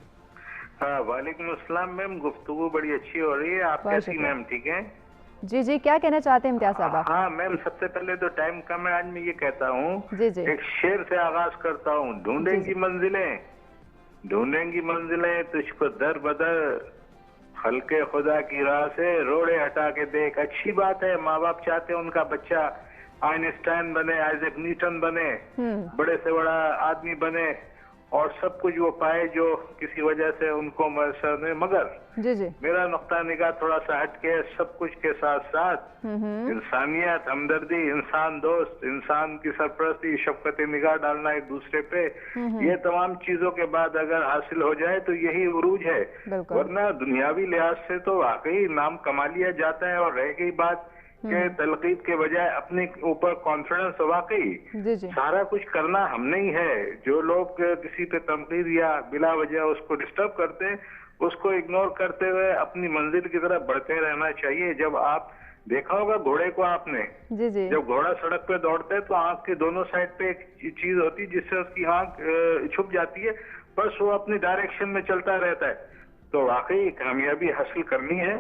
वालेकुम अस्सलाम मैम, गुफ्तगू बड़ी अच्छी हो रही है। आप कैसी मैम, ठीक है? जी क्या कहना चाहते हैं इम्तियाज़ साहब? हाँ मैम, सबसे पहले तो टाइम कम है, आज मैं ये कहता हूँ, एक शेर से आगाज करता हूँ। ढूंढेंगी मंजिलें तुझको दर बदर, खल्के खुदा की राह से रोड़े हटा के देख। अच्छी बात है, माँ बाप चाहते हैं उनका बच्चा आइंस्टाइन बने, आइजैक न्यूटन बने, बड़े से बड़ा आदमी बने, اور سب کچھ وہ پائے جو کسی وجہ سے ان کو میسر نہیں. مگر میرا نقطہ نگاہ تھوڑا سا ہٹ کے سب کچھ کے ساتھ ساتھ انسانیت, ہمدردی, انسان دوست, انسان کی سرپرستی, شفقت نگاہ ڈالنا ایک دوسرے پہ, یہ تمام چیزوں کے بعد اگر حاصل ہو جائے تو یہی عروج ہے. ورنہ دنیاوی لحاظ سے تو واقعی نام کما لیا جاتا ہے. اور رہ گئی بات کہ تلقید کے بجائے اپنے اوپر کانفیڈنس, واقعی سارا کچھ کرنا ہم نہیں ہے. جو لوگ کسی پہ تنقید یا بلا وجہ اس کو ڈسٹرب کرتے ہیں اس کو اگنور کرتے ہوئے اپنی منزل کی طرف بڑھتے رہنا چاہیے. جب آپ دیکھا ہوگا گھوڑے کو آپ نے, جب گھوڑا سڑک پہ دوڑتا ہے تو آنکھ کے دونوں سائڈ پہ ایک چیز ہوتی ہے جس سے اس کی آنکھ چھپ جاتی ہے, بس وہ اپنی ڈائریکشن میں چلتا رہتا ہے. تو واقعی کامیابی حاصل کرنی ہے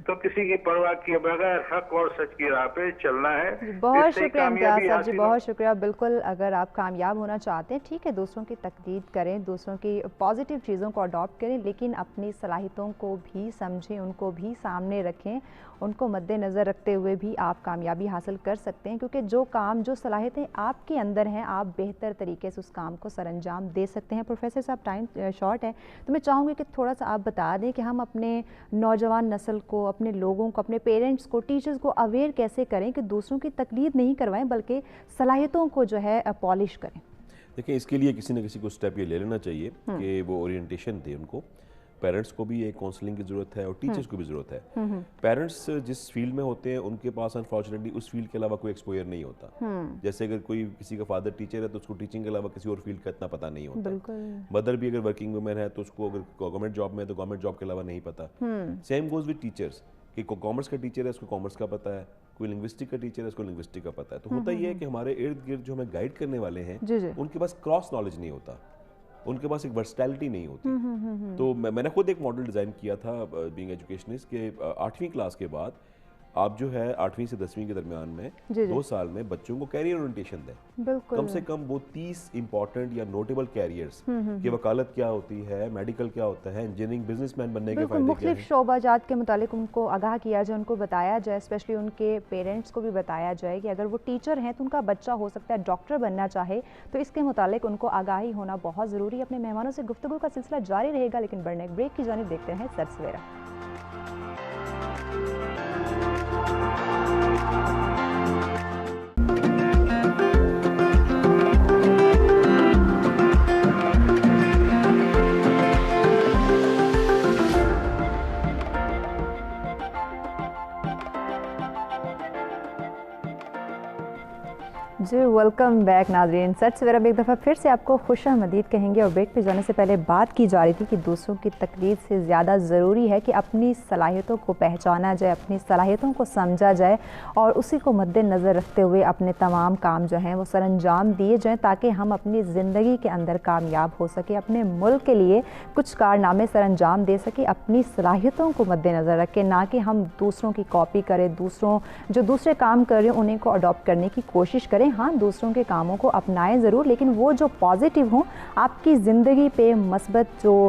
تو کسی کی پرواہ کیے بغیر حق اور سچ کی راہ پہ چلنا ہے. بہت شکریہ امتیاز صاحب جی, بہت شکریہ. بالکل اگر آپ کامیاب ہونا چاہتے ہیں ٹھیک ہے, دوسروں کی تقلید کریں, دوسروں کی پازیٹیو چیزوں کو اڈاپٹ کریں, لیکن اپنی صلاحیتوں کو بھی سمجھیں, ان کو بھی سامنے رکھیں, ان کو مد نظر رکھتے ہوئے بھی آپ کامیابی حاصل کر سکتے ہیں. کیونکہ جو کام, جو صلاحیتیں آپ کے اندر ہیں, آپ بہتر طریقے سے اس کام کو سر انجام دے سکتے ہیں. پروفیسر صاحب ٹائم شارٹ ہے تو میں چاہوں گی کہ تھوڑا سا آپ بتا دیں کہ ہم اپنے نوجوان نسل کو, اپنے لوگوں کو, اپنے پیرنٹس کو, ٹیچرز کو اویئر کیسے کریں کہ دوسروں کی تقلید نہیں کروائیں بلکہ صلاحیتوں کو جو ہے پالش کریں. دیکھیں اس کے لیے کسی نہ کسی کو سٹیپ یہ لے لینا چاہیے کہ وہ اورینٹیشن دے. ان کو پیرنٹس کو بھی ایک کاؤنسلنگ کی ضرورت ہے اور ٹیچرز کو بھی ضرورت ہے. پیرنٹس جس فیلڈ میں ہوتے ہیں ان کے پاس انفارچونیٹلی اس فیلڈ کے علاوہ کوئی ایکسپوئر نہیں ہوتا. جیسے اگر کوئی کسی کا فادر ٹیچر ہے تو اس کو ٹیچنگ کے علاوہ کسی اور فیلڈ کا اتنا پتہ نہیں ہوتا. مدر بھی اگر ورکنگ وومن ہے تو اس کو اگر گورنمنٹ جاب میں ہے تو گورنمنٹ جاب کے علاوہ نہیں پتہ. سیم گوز ود ٹیچرز کہ کوئی کامرس کا ٹیچر ہے اس کو کامرس کا پتہ ہے, کوئی لنگوسٹک کا ٹیچر ہے اس کو لنگوسٹک کا پتہ ہے. تو ہوتا یہ ہے کہ ہمارے ارد گرد جو ہمیں گائیڈ کرنے والے ہیں ان کے پاس کراس نالج نہیں ہوتا, ان کے پاس ایک ورسٹیلٹی نہیں ہوتی. تو میں نے خود ایک ماڈل ڈیزائن کیا تھا بینگ ایجوکیشنسٹ کہ 8ویں کلاس کے بعد آپ جو ہے 8ویں سے 10ویں کے درمیان میں 2 سال میں بچوں کو کیریئر اورینٹیشن دیں. کم سے کم وہ 30 امپورٹنٹ یا نوٹیبل کیریئرز کہ وکالت کیا ہوتی ہے, میڈیکل کیا ہوتا ہے, انجینئرنگ, بزنس مین بننے کے فائدے کیا ہیں, مختلف شعبہ جات کے متعلق ان کو آگاہ کیا جائے, ان کو بتایا جائے, اسپیشلی ان کے پیرنٹس کو بھی بتایا جائے کہ اگر وہ ٹیچر ہیں تو ان کا بچہ ہو سکتا ہے ڈاکٹر بننا چاہے, تو اس کے متعلق ان کو آگاہی ہونا بہت ضروری ہے. اپنے مہمانوں سے گفتگو کا سلسلہ جاری رہے گا لیکن بڑھنے بریک کی جانب دیکھتے ہیں سر سویرا. جی ویلکم بیک ناظرین. سچ سویرا میں ایک دفعہ پھر سے آپ کو خوش آمدید کہیں گے. اور بریک پہ جانے سے پہلے بات کی جا رہی تھی کہ دوسروں کی تقلید سے زیادہ ضروری ہے کہ اپنی صلاحیتوں کو پہچانا جائے, اپنی صلاحیتوں کو سمجھا جائے اور اسی کو مد نظر رکھتے ہوئے اپنے تمام کام جو ہیں وہ سر انجام دیے جائیں تاکہ ہم اپنی زندگی کے اندر کامیاب ہو سکیں, اپنے ملک کے لیے کچھ کارنامے سر انجام دے سکیں, اپنی صلاحیتوں کو مد نظر رکھیں, نہ کہ ہم دوسروں کی کاپی کریں, جو دوسرے کام کر رہے ہیں انہیں کو اڈاپٹ کرنے کی کوشش کریں. ہاں دوسروں کے کاموں کو اپنائیں ضرور, لیکن وہ جو پازیٹیو ہوں, آپ کی زندگی پہ مثبت جو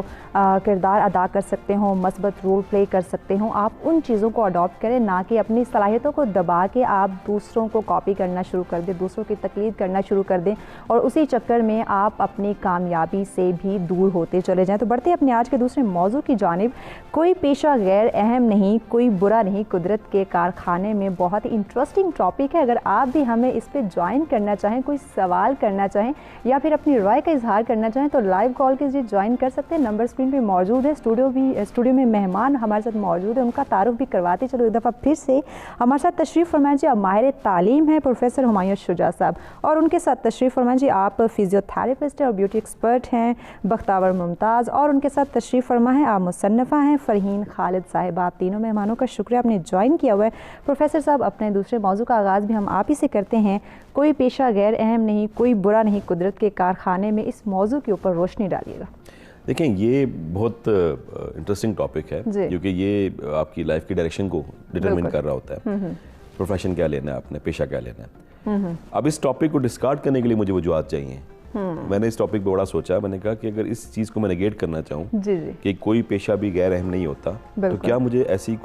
کردار ادا کر سکتے ہوں, مثبت رول پلے کر سکتے ہوں, آپ ان چیزوں کو اڈاپٹ کریں, نہ کہ اپنی صلاحیتوں کو دبا کے آپ دوسروں کو کاپی کرنا شروع کر دیں, دوسروں کی تقلید کرنا شروع کر دیں اور اسی چکر میں آپ اپنی کامیابی سے بھی دور ہوتے چلے جائیں. تو بڑھتے ہیں اپنے آج کے دوسرے موضوع کی جانب. کوئی پیشہ غیر اہم نہیں, کوئی برا نہیں قدرت کے کارخانے میں. بہت ہی انٹرسٹنگ ٹاپک ہے. اگر آپ بھی ہمیں اس پہ جوائن کرنا چاہیں, کوئی سوال کرنا چاہیں یا پھر اپنی رائے کا اظہار کرنا چاہیں تو لائیو کال کے ذریعے جوائن کر سکتے ہیں. نمبر اسکرین پہ موجود ہے. اسٹوڈیو میں مہمان ہمارے ساتھ موجود ہیں, ان کا تعارف بھی کرواتے چلو ایک دفعہ پھر سے. ہمارے ساتھ تشریف فرمائیں جی, اب ماہر تعلیم ہیں پروفیسر ہمایوں شجاع صاحب, اور ان کے ساتھ تشریف فرمائیں جی آپ فزیو تھراپسٹ ہیں اور بیوٹی ایکسپرٹ ہیں بختاور ممتاز, اور ان کے ساتھ تشریف فرما ہیں آپ مصنفہ ہیں فرحین خالد صاحب. آپ تینوں مہمانوں کا شکریہ آپ نے جوائن کیا ہوا ہے. پروفیسر صاحب اپنے دوسرے موضوع کا آغاز بھی ہم آپ ہی سے کرتے ہیں. کوئی پیشہ غیر اہم نہیں, کوئی برا نہیں قدرت کے کارخانے میں. اس موضوع کے اوپر روشنی ڈالیے گا. دیکھیں یہ بہت انٹرسٹنگ ٹاپک ہے کیونکہ یہ آپ کی لائف کی ڈائریکشن کو ڈٹرمن کر رہا ہوتا ہے. پروفیشن کیا لینا ہے آپ نے, پیشہ کیا لینا ہے. اب اس ٹاپک کو ڈسکارڈ کرنے کے لیے مجھے وجوہات چاہیے. میں نے اس ٹاپک پہ بڑا سوچا, میں نے کہا کہ اگر اس چیز کو میں نیگیٹ کرنا چاہوں کہ کوئی پیشہ بھی غیر اہم نہیں ہوتا تو کیا مجھے ایسی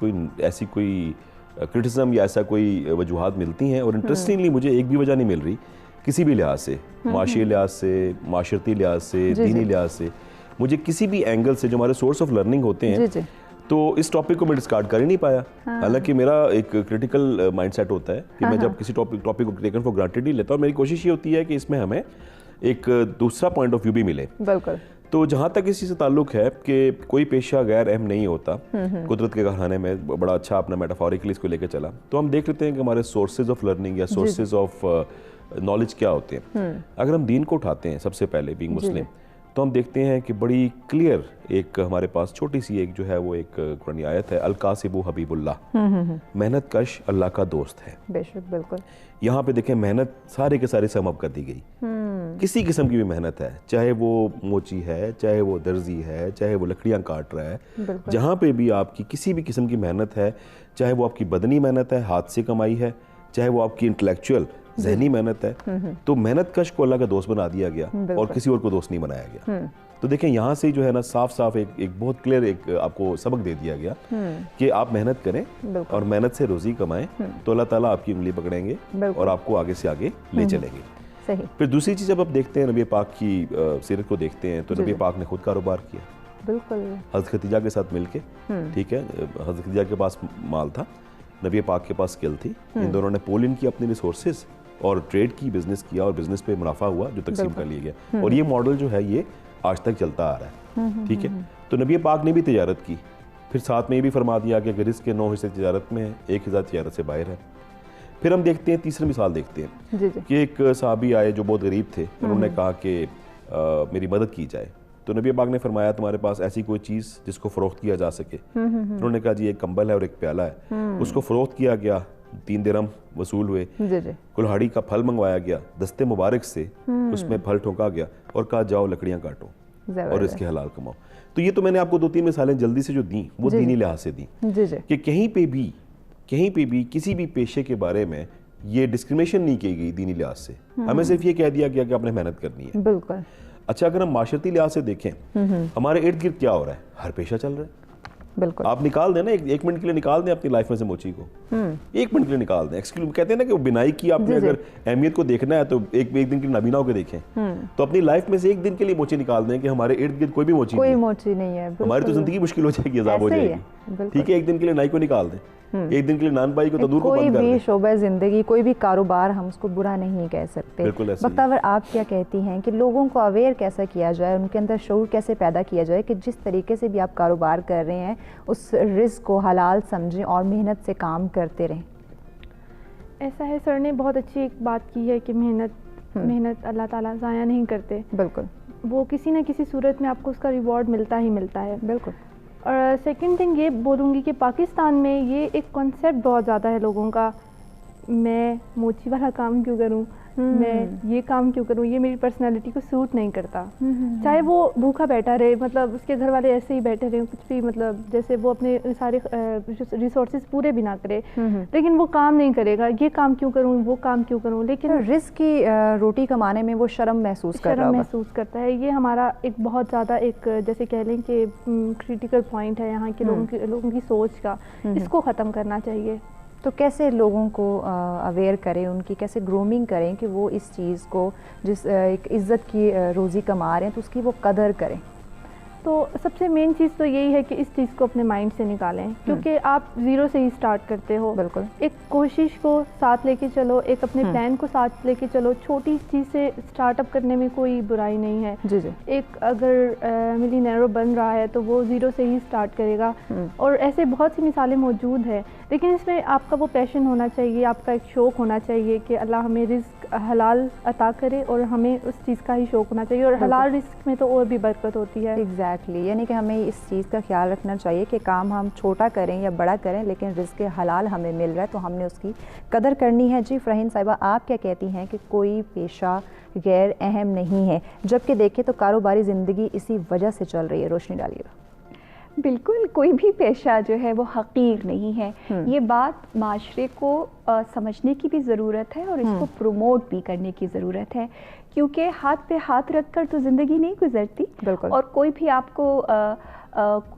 کوئی کرٹیسزم یا ایسا کوئی وجوہات ملتی ہیں. اور انٹرسٹنگلی مجھے ایک بھی وجہ نہیں مل رہی किसी भी लिहाज से, माशी लिहाज से, माशरती लिहाज से, दीनी लिहाज से, मुझे किसी भी एंगल से जो हमारे सोर्स ऑफ लर्निंग होते हैं, तो इस टॉपिक को मैं डिस्कार्ड कर ही नहीं पाया। हालांकि मेरा एक क्रिटिकल माइंडसेट होता है कि मैं जब किसी टॉपिक को टेकन फॉर ग्रांटेड नहीं लेता, और मेरी कोशिश ये होती है कि इसमें हमें एक दूसरा पॉइंट ऑफ व्यू भी मिले। बिल्कुल। तो जहाँ तक इसी से ताल्लुक है कि कोई पेशा गैर अहम नहीं होता, कुदरत के घराने में बड़ा अच्छा अपना मेटाफोरिकली इसको लेकर चला, तो हम देख लेते हैं कि हमारे सोर्सेज ऑफ लर्निंग या सोर्सेज ऑफ नॉलेज क्या होते हैं। अगर हम दीन को उठाते हैं सबसे पहले, बीइंग मुस्लिम, तो हम देखते हैं कि बड़ी क्लियर एक हमारे पास छोटी सी एक जो है वो एक कुरानी आयत है, अलकासिबु हबीबुल्लाह, मेहनत कश अल्लाह का दोस्त है। बेशक, बिल्कुल। यहाँ पे देखें मेहनत सारे के सारे सम अप कर दी गई। किसी किस्म की भी मेहनत है, चाहे वो मोची है, चाहे वो दर्जी है, चाहे वो लकड़ियाँ काट रहा है, जहाँ पे भी आपकी किसी भी किस्म की मेहनत है, चाहे वो आपकी बदनी मेहनत है, हाथ से कमाई है, चाहे वो आपकी इंटेलेक्चुअल ज़हनी मेहनत है, तो मेहनत कश को अल्लाह का दोस्त बना दिया गया और किसी और को दोस्त नहीं बनाया गया। तो देखें यहाँ से जो है ना साफ साफ एक बहुत क्लियर एक आपको सबक दे दिया गया कि आप मेहनत करें और मेहनत से रोजी कमाएं, तो अल्लाह ताला आपकी उंगली पकड़ेंगे और आपको आगे से आगे ले चलेंगे। सही। फिर दूसरी चीज़ जब आप देखते हैं नबी पाक की सीरत को देखते हैं, तो नबी पाक ने खुद कारोबार किया, बिल्कुल, हज़रत खदीजा के साथ मिलके, ठीक है, हज़रत खदीजा के पास माल था, नबी पाक के पास स्किल थी, इन दोनों ने पोल इन की अपने रिसोर्सेज और ट्रेड की, बिजनेस किया और बिजनेस पे मुनाफा हुआ जो तकसीम कर लिया गया, और ये मॉडल जो है ये आज तक चलता आ रहा है। ठीक है, तो नबी पाक ने भी तिजारत की, फिर साथ में ये भी फरमा दिया कि रिस्क के 9 हिस्से तिजारत में है, 1 हिस्सा तिजारत से बाहर है। फिर हम देखते हैं तीसरी मिसाल देखते हैं कि एक सहाबी आए जो बहुत गरीब थे, उन्होंने कहा कि मेरी मदद की जाए, तो नबी पाक ने फरमाया तुम्हारे पास ऐसी कोई चीज़ जिसको फ़रोख्त किया जा सके। उन्होंने कहा जी एक कंबल है और एक प्याला है, उसको फ़रोख्त किया गया, 3 दिरहम वसूल हुए, कुल्हाड़ी का फल मंगवाया गया, दस्ते मुबारक से उसमें फल ठोका गया और कहा जाओ लकड़ियाँ काटो और इसके हलाल कमाओ। तो ये तो मैंने आपको 2-3 मिसालें जल्दी से जो दी वो दीनी लिहाज से दी कि कहीं पे भी किसी भी पेशे के बारे में ये डिस्क्रिमिनेशन नहीं की गई दीनी लिहाज से, हमें सिर्फ ये कह दिया गया कि आपने मेहनत करनी है। बिल्कुल। अच्छा, अगर हम माशरती लिहाज से देखें, हमारे इर्द गिर्द क्या हो रहा है, हर पेशा चल रहा है। बिल्कुल। आप निकाल दें ना, एक मिनट के लिए निकाल दें अपनी लाइफ में से मोची को, 1 मिनट के लिए निकाल दें। एक्सक्यूज, कहते हैं ना कि वो बिनाई की आपने अगर अहमियत को देखना है तो एक दिन के लिए नाबीना होकर देखें, तो अपनी लाइफ में से 1 दिन के लिए मोची निकाल दें कि हमारे इर्द गिर्द कोई मोची नहीं है, हमारी तो जिंदगी मुश्किल हो जाएगी, अजाब हो जाएगी। ठीक है, 1 दिन के लिए नाई को निकाल दें, 1 दिन के लिए नान भाई को तंदूर को बंद कर दें। कोई भी शोबा जिंदगी, कोई भी कारोबार हम उसको बुरा नहीं कह सकते। बख्तावर, आप क्या कहती हैं कि लोगों को अवेयर कैसा किया जाए, उनके अंदर शऊर कैसे पैदा किया जाए कि जिस तरीके से भी आप कारोबार कर रहे हैं उस रिस्क को हलाल समझें और मेहनत से काम करते रहें? ऐसा है, सर ने बहुत अच्छी एक बात की है कि मेहनत अल्लाह ताला ज़ाया नहीं करते। बिल्कुल, वो किसी न किसी सूरत में आपको उसका रिवॉर्ड मिलता ही मिलता है। बिल्कुल। और सेकंड थिंग ये बोलूँगी कि पाकिस्तान में ये एक कॉन्सेप्ट बहुत ज़्यादा है लोगों का, मैं मोची वाला काम क्यों करूँ, मैं ये काम क्यों करूँ, ये मेरी पर्सनालिटी को सूट नहीं करता। चाहे वो भूखा बैठा रहे, मतलब उसके घर वाले ऐसे ही बैठे रहे, कुछ भी, मतलब जैसे वो अपने सारे रिसोर्सेज पूरे भी ना करे, लेकिन वो काम नहीं करेगा, ये काम क्यों करूँ, वो काम क्यों करूँ, लेकिन रिस्क की रोटी कमाने में वो शर्म महसूस करता है। ये हमारा एक बहुत ज़्यादा एक जैसे कह लें कि क्रिटिकल पॉइंट है यहाँ के लोगों की सोच का, इसको ख़त्म करना चाहिए। तो कैसे लोगों को अवेयर करें, उनकी कैसे ग्रूमिंग करें कि वो इस चीज़ को, जिस एक इज़्ज़त की रोज़ी कमा रहे हैं, तो उसकी वो कदर करें? तो सबसे मेन चीज़ तो यही है कि इस चीज़ को अपने माइंड से निकालें, क्योंकि आप ज़ीरो से ही स्टार्ट करते हो। बिल्कुल। एक कोशिश को साथ लेके चलो, एक अपने प्लान को साथ लेके चलो। छोटी चीज़ से स्टार्टअप करने में कोई बुराई नहीं है। जी जी। एक अगर मिलियनेयर बन रहा है तो वो ज़ीरो से ही स्टार्ट करेगा, और ऐसे बहुत सी मिसालें मौजूद हैं, लेकिन इसमें आपका वो पैशन होना चाहिए, आपका एक शौक़ होना चाहिए कि अल्लाह हमें रिस्क हलाल अता करे और हमें उस चीज़ का ही शौक़ होना चाहिए, और हलाल रिस्क में तो और भी बरकत होती है। एग्जैक्टली, यानी कि हमें इस चीज़ का ख्याल रखना चाहिए कि काम हम छोटा करें या बड़ा करें, लेकिन रिस्क हलाल हमें मिल रहा है तो हमने उसकी कदर करनी है। जी फ़रहीन साहिबा, आप क्या कहती हैं कि कोई पेशा गैर अहम नहीं है, जबकि देखें तो कारोबारी ज़िंदगी इसी वजह से चल रही है? रोशनी डालिएगा। बिल्कुल, कोई भी पेशा जो है वो हकीर नहीं है। ये बात माशरे को समझने की भी ज़रूरत है और इसको प्रमोट भी करने की ज़रूरत है, क्योंकि हाथ पे हाथ रख कर तो ज़िंदगी नहीं गुजरती। और कोई भी आपको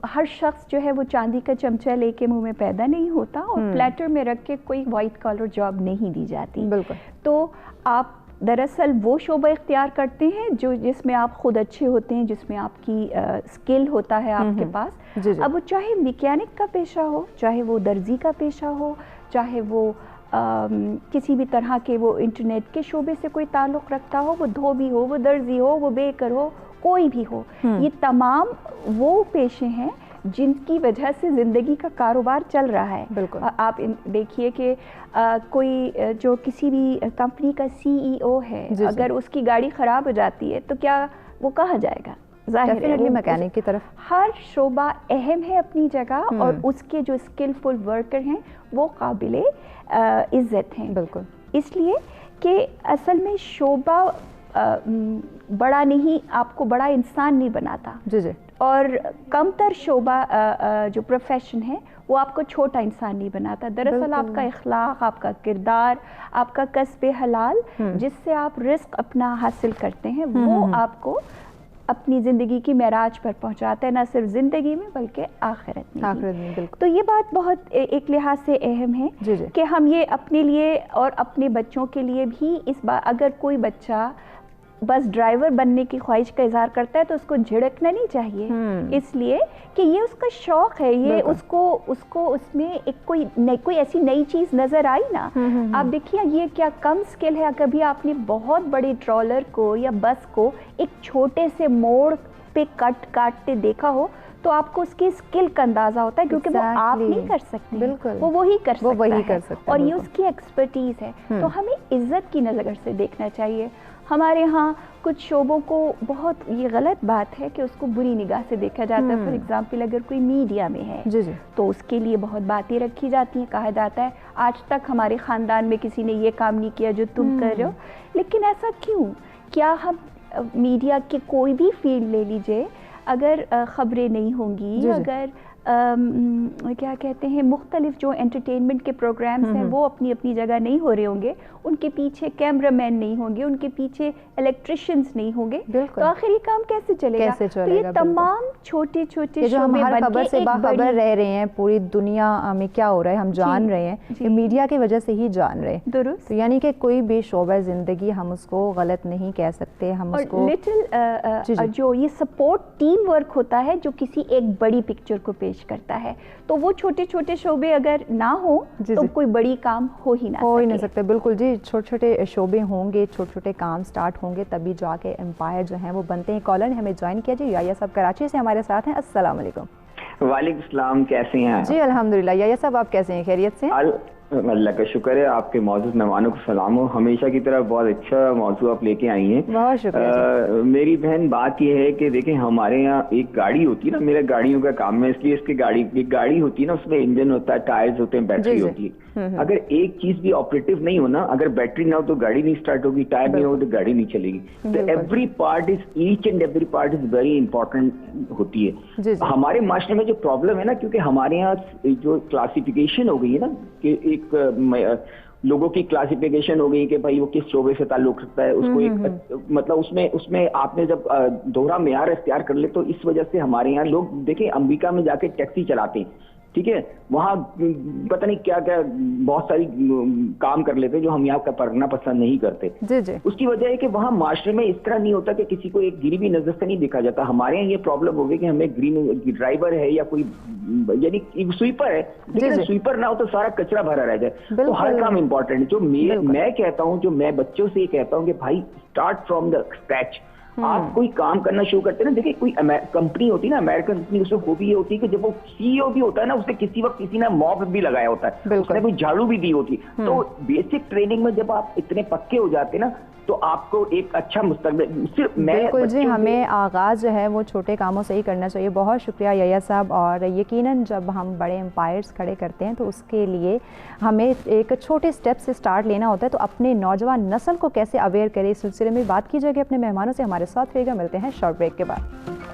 हर शख्स जो है वो चांदी का चमचा लेके मुंह में पैदा नहीं होता, और प्लेटर में रख के कोई वाइट कॉलर जॉब नहीं दी जाती। बिल्कुल। तो आप दरअसल वो शोबा इख्तियार करते हैं जिसमें आप खुद अच्छे होते हैं, जिसमें आपकी स्किल होता है आपके पास। अब वो चाहे मैकेनिक का पेशा हो, चाहे वो दर्जी का पेशा हो, चाहे वो किसी भी तरह के वो इंटरनेट के शोबे से कोई ताल्लुक़ रखता हो, वो धोबी हो, वो दर्जी हो, वो बेकर हो, कोई भी हो, ये तमाम वो पेशे हैं जिनकी वजह से ज़िंदगी का कारोबार चल रहा है। बिल्कुल। आप देखिए कि कोई जो किसी भी कंपनी का CEO है, अगर उसकी गाड़ी ख़राब हो जाती है तो क्या वो कहाँ जाएगा? डेफिनेटली मैकेनिक की तरफ। हर शोबा अहम है अपनी जगह और उसके जो स्किलफुल वर्कर हैं वो काबिले इज़्ज़त हैं। बिल्कुल। इसलिए कि असल में शोबा बड़ा नहीं, आपको बड़ा इंसान नहीं बनाता। जी। और कमतर शोबा जो प्रोफेशन है वो आपको छोटा इंसान नहीं बनाता। दरअसल आपका इखलाक, आपका किरदार, आपका कस्बे हलाल जिससे आप रिस्क अपना हासिल करते हैं वो आपको अपनी ज़िंदगी की मेराज पर पहुंचाता है, ना सिर्फ ज़िंदगी में बल्कि आखिरत में भी। तो ये बात बहुत एक लिहाज से अहम है कि हम ये अपने लिए और अपने बच्चों के लिए भी इस बार, अगर कोई बच्चा बस ड्राइवर बनने की ख्वाहिश का इजहार करता है तो उसको झिड़कना नहीं चाहिए, इसलिए कि ये उसका शौक़ है, ये उसको उसमें एक कोई ऐसी नई चीज़ नज़र आई ना। आप देखिए ये क्या कम स्किल है। कभी आपने बहुत बड़े ट्रॉलर को या बस को एक छोटे से मोड़ पे काटते देखा हो तो आपको उसकी स्किल का अंदाज़ा होता है, क्योंकि वो आप नहीं कर सकते। बिल्कुल। वो वही कर सकता है और ये उसकी एक्सपर्टीज़ है। तो हमें इज़्ज़त की नज़र से देखना चाहिए। हमारे यहाँ कुछ शोबों को बहुत, ये गलत बात है कि उसको बुरी निगाह से देखा जाता है। फॉर एग्जांपल अगर कोई मीडिया में है तो उसके लिए बहुत बातें रखी जाती हैं, कहा जाता है आज तक हमारे ख़ानदान में किसी ने ये काम नहीं किया जो तुम कर रहे हो। लेकिन ऐसा क्यों? क्या हम मीडिया के कोई भी फील्ड ले लीजिए, अगर ख़बरें नहीं होंगी, अगर क्या कहते हैं मुख्तलिफ जो एंटरटेनमेंट के प्रोग्राम्स हैं वो अपनी अपनी जगह नहीं हो रहे होंगे, उनके पीछे कैमरामैन नहीं होंगे, उनके पीछे इलेक्ट्रिशियंस नहीं होंगे, तो आखिर ये काम कैसे चलेगा? तो ये तमाम छोटे छोटे जो हम हर खबर से बाखबर रह रहे हैं, पूरी दुनिया में क्या हो रहा है हम जान रहे हैं, ये मीडिया की वजह से ही जान रहे हैं। दुरुस्त। तो यानी कि कोई भी शोबा ज़िंदगी हम उसको गलत नहीं कह सकते, हम उसको लिटिल जो ये सपोर्ट टीम वर्क होता है जो किसी एक बड़ी पिक्चर को पेश करता है, तो वो छोटे छोटे शोबे अगर ना हो तो कोई बड़ी काम हो ही नहीं सकते। बिल्कुल जी, छोटे छोटे शोबे होंगे, छोटे छोटे काम स्टार्ट होंगे तभी जाके एम्पायर जो हैं वो बनते हैं। कॉलर ने हमें ज्वाइन किया जी, याया साहब कराची से हमारे साथ हैं। अस्सलाम वालेकुम। वालेकुम सलाम, कैसे हैं? जी अल्हम्दुलिल्लाह। याया साहब आप कैसे हैं? खैरियत से? अल्लाह का शुक्र है। आपके मौजूद मेहमानों को सलाम हो। हमेशा की तरह बहुत अच्छा मौजू आप लेके आई हैं, बहुत शुक्रिया। मेरी बहन, बात यह है कि देखें हमारे यहाँ एक गाड़ी होती है ना, मेरा गाड़ियों का काम है इसलिए इसकी गाड़ी होती है ना, उसमें इंजन होता है, टायर्स होते हैं, बैटरी होती है। अगर एक चीज भी ऑपरेटिव नहीं हो ना, अगर बैटरी ना हो तो गाड़ी नहीं स्टार्ट होगी, टायर नहीं हो तो गाड़ी नहीं चलेगी। तो every part is, each and every part is very important होती है। हमारे माशरे में जो प्रॉब्लम है ना, क्योंकि हमारे यहाँ जो क्लासिफिकेशन हो गई है ना कि लोगों की क्लासिफिकेशन हो गई कि भाई वो किस शोबे से ताल्लुक रखता है, उसको एक मतलब उसमें आपने जब दोहरा मेयार इख्तियार कर ले तो इस वजह से हमारे यहाँ लोग देखें अमेरिका में जाके टैक्सी चलाते हैं, ठीक है, वहाँ पता नहीं क्या क्या बहुत सारी काम कर लेते हैं जो हम यहाँ का करना पसंद नहीं करते। जी। उसकी वजह है कि वहाँ माशरे में इस तरह नहीं होता कि किसी को एक गिरी नजर से नहीं देखा जाता। हमारे यहाँ ये प्रॉब्लम हो गई कि हमें ग्रीन ड्राइवर है या कोई यानी स्वीपर है, लेकिन स्वीपर ना हो तो सारा कचरा भरा रह जाए। तो हर काम इम्पोर्टेंट है। जो मैं कहता हूँ, जो मैं बच्चों से कहता हूँ कि भाई स्टार्ट फ्रॉम द स्क्रैच। आप कोई काम करना शुरू करते हैं ना, देखिए कोई कंपनी होती है ना, अमेरिकन कंपनी, उसमें खूबी ये होती है कि जब वो CEO भी होता है ना, उसे किसी वक्त किसी ने मॉप भी लगाया होता है, उसने कोई झाड़ू भी दी होती है। तो बेसिक ट्रेनिंग में जब आप इतने पक्के हो जाते हैं ना तो आपको एक अच्छा मुस्तकबिल। बिल्कुल जी, हमें आगाज़ जो है वो छोटे कामों से ही करना चाहिए। बहुत शुक्रिया याया साहब। और यकीनन जब हम बड़े एम्पायर्स खड़े करते हैं तो उसके लिए हमें एक छोटे स्टेप से स्टार्ट लेना होता है। तो अपने नौजवान नस्ल को कैसे अवेयर करें, इस सिलसिले में बात की जाएगी अपने मेहमानों से। हमारे साथ रहिएगा, मिलते हैं शॉर्ट ब्रेक के बाद।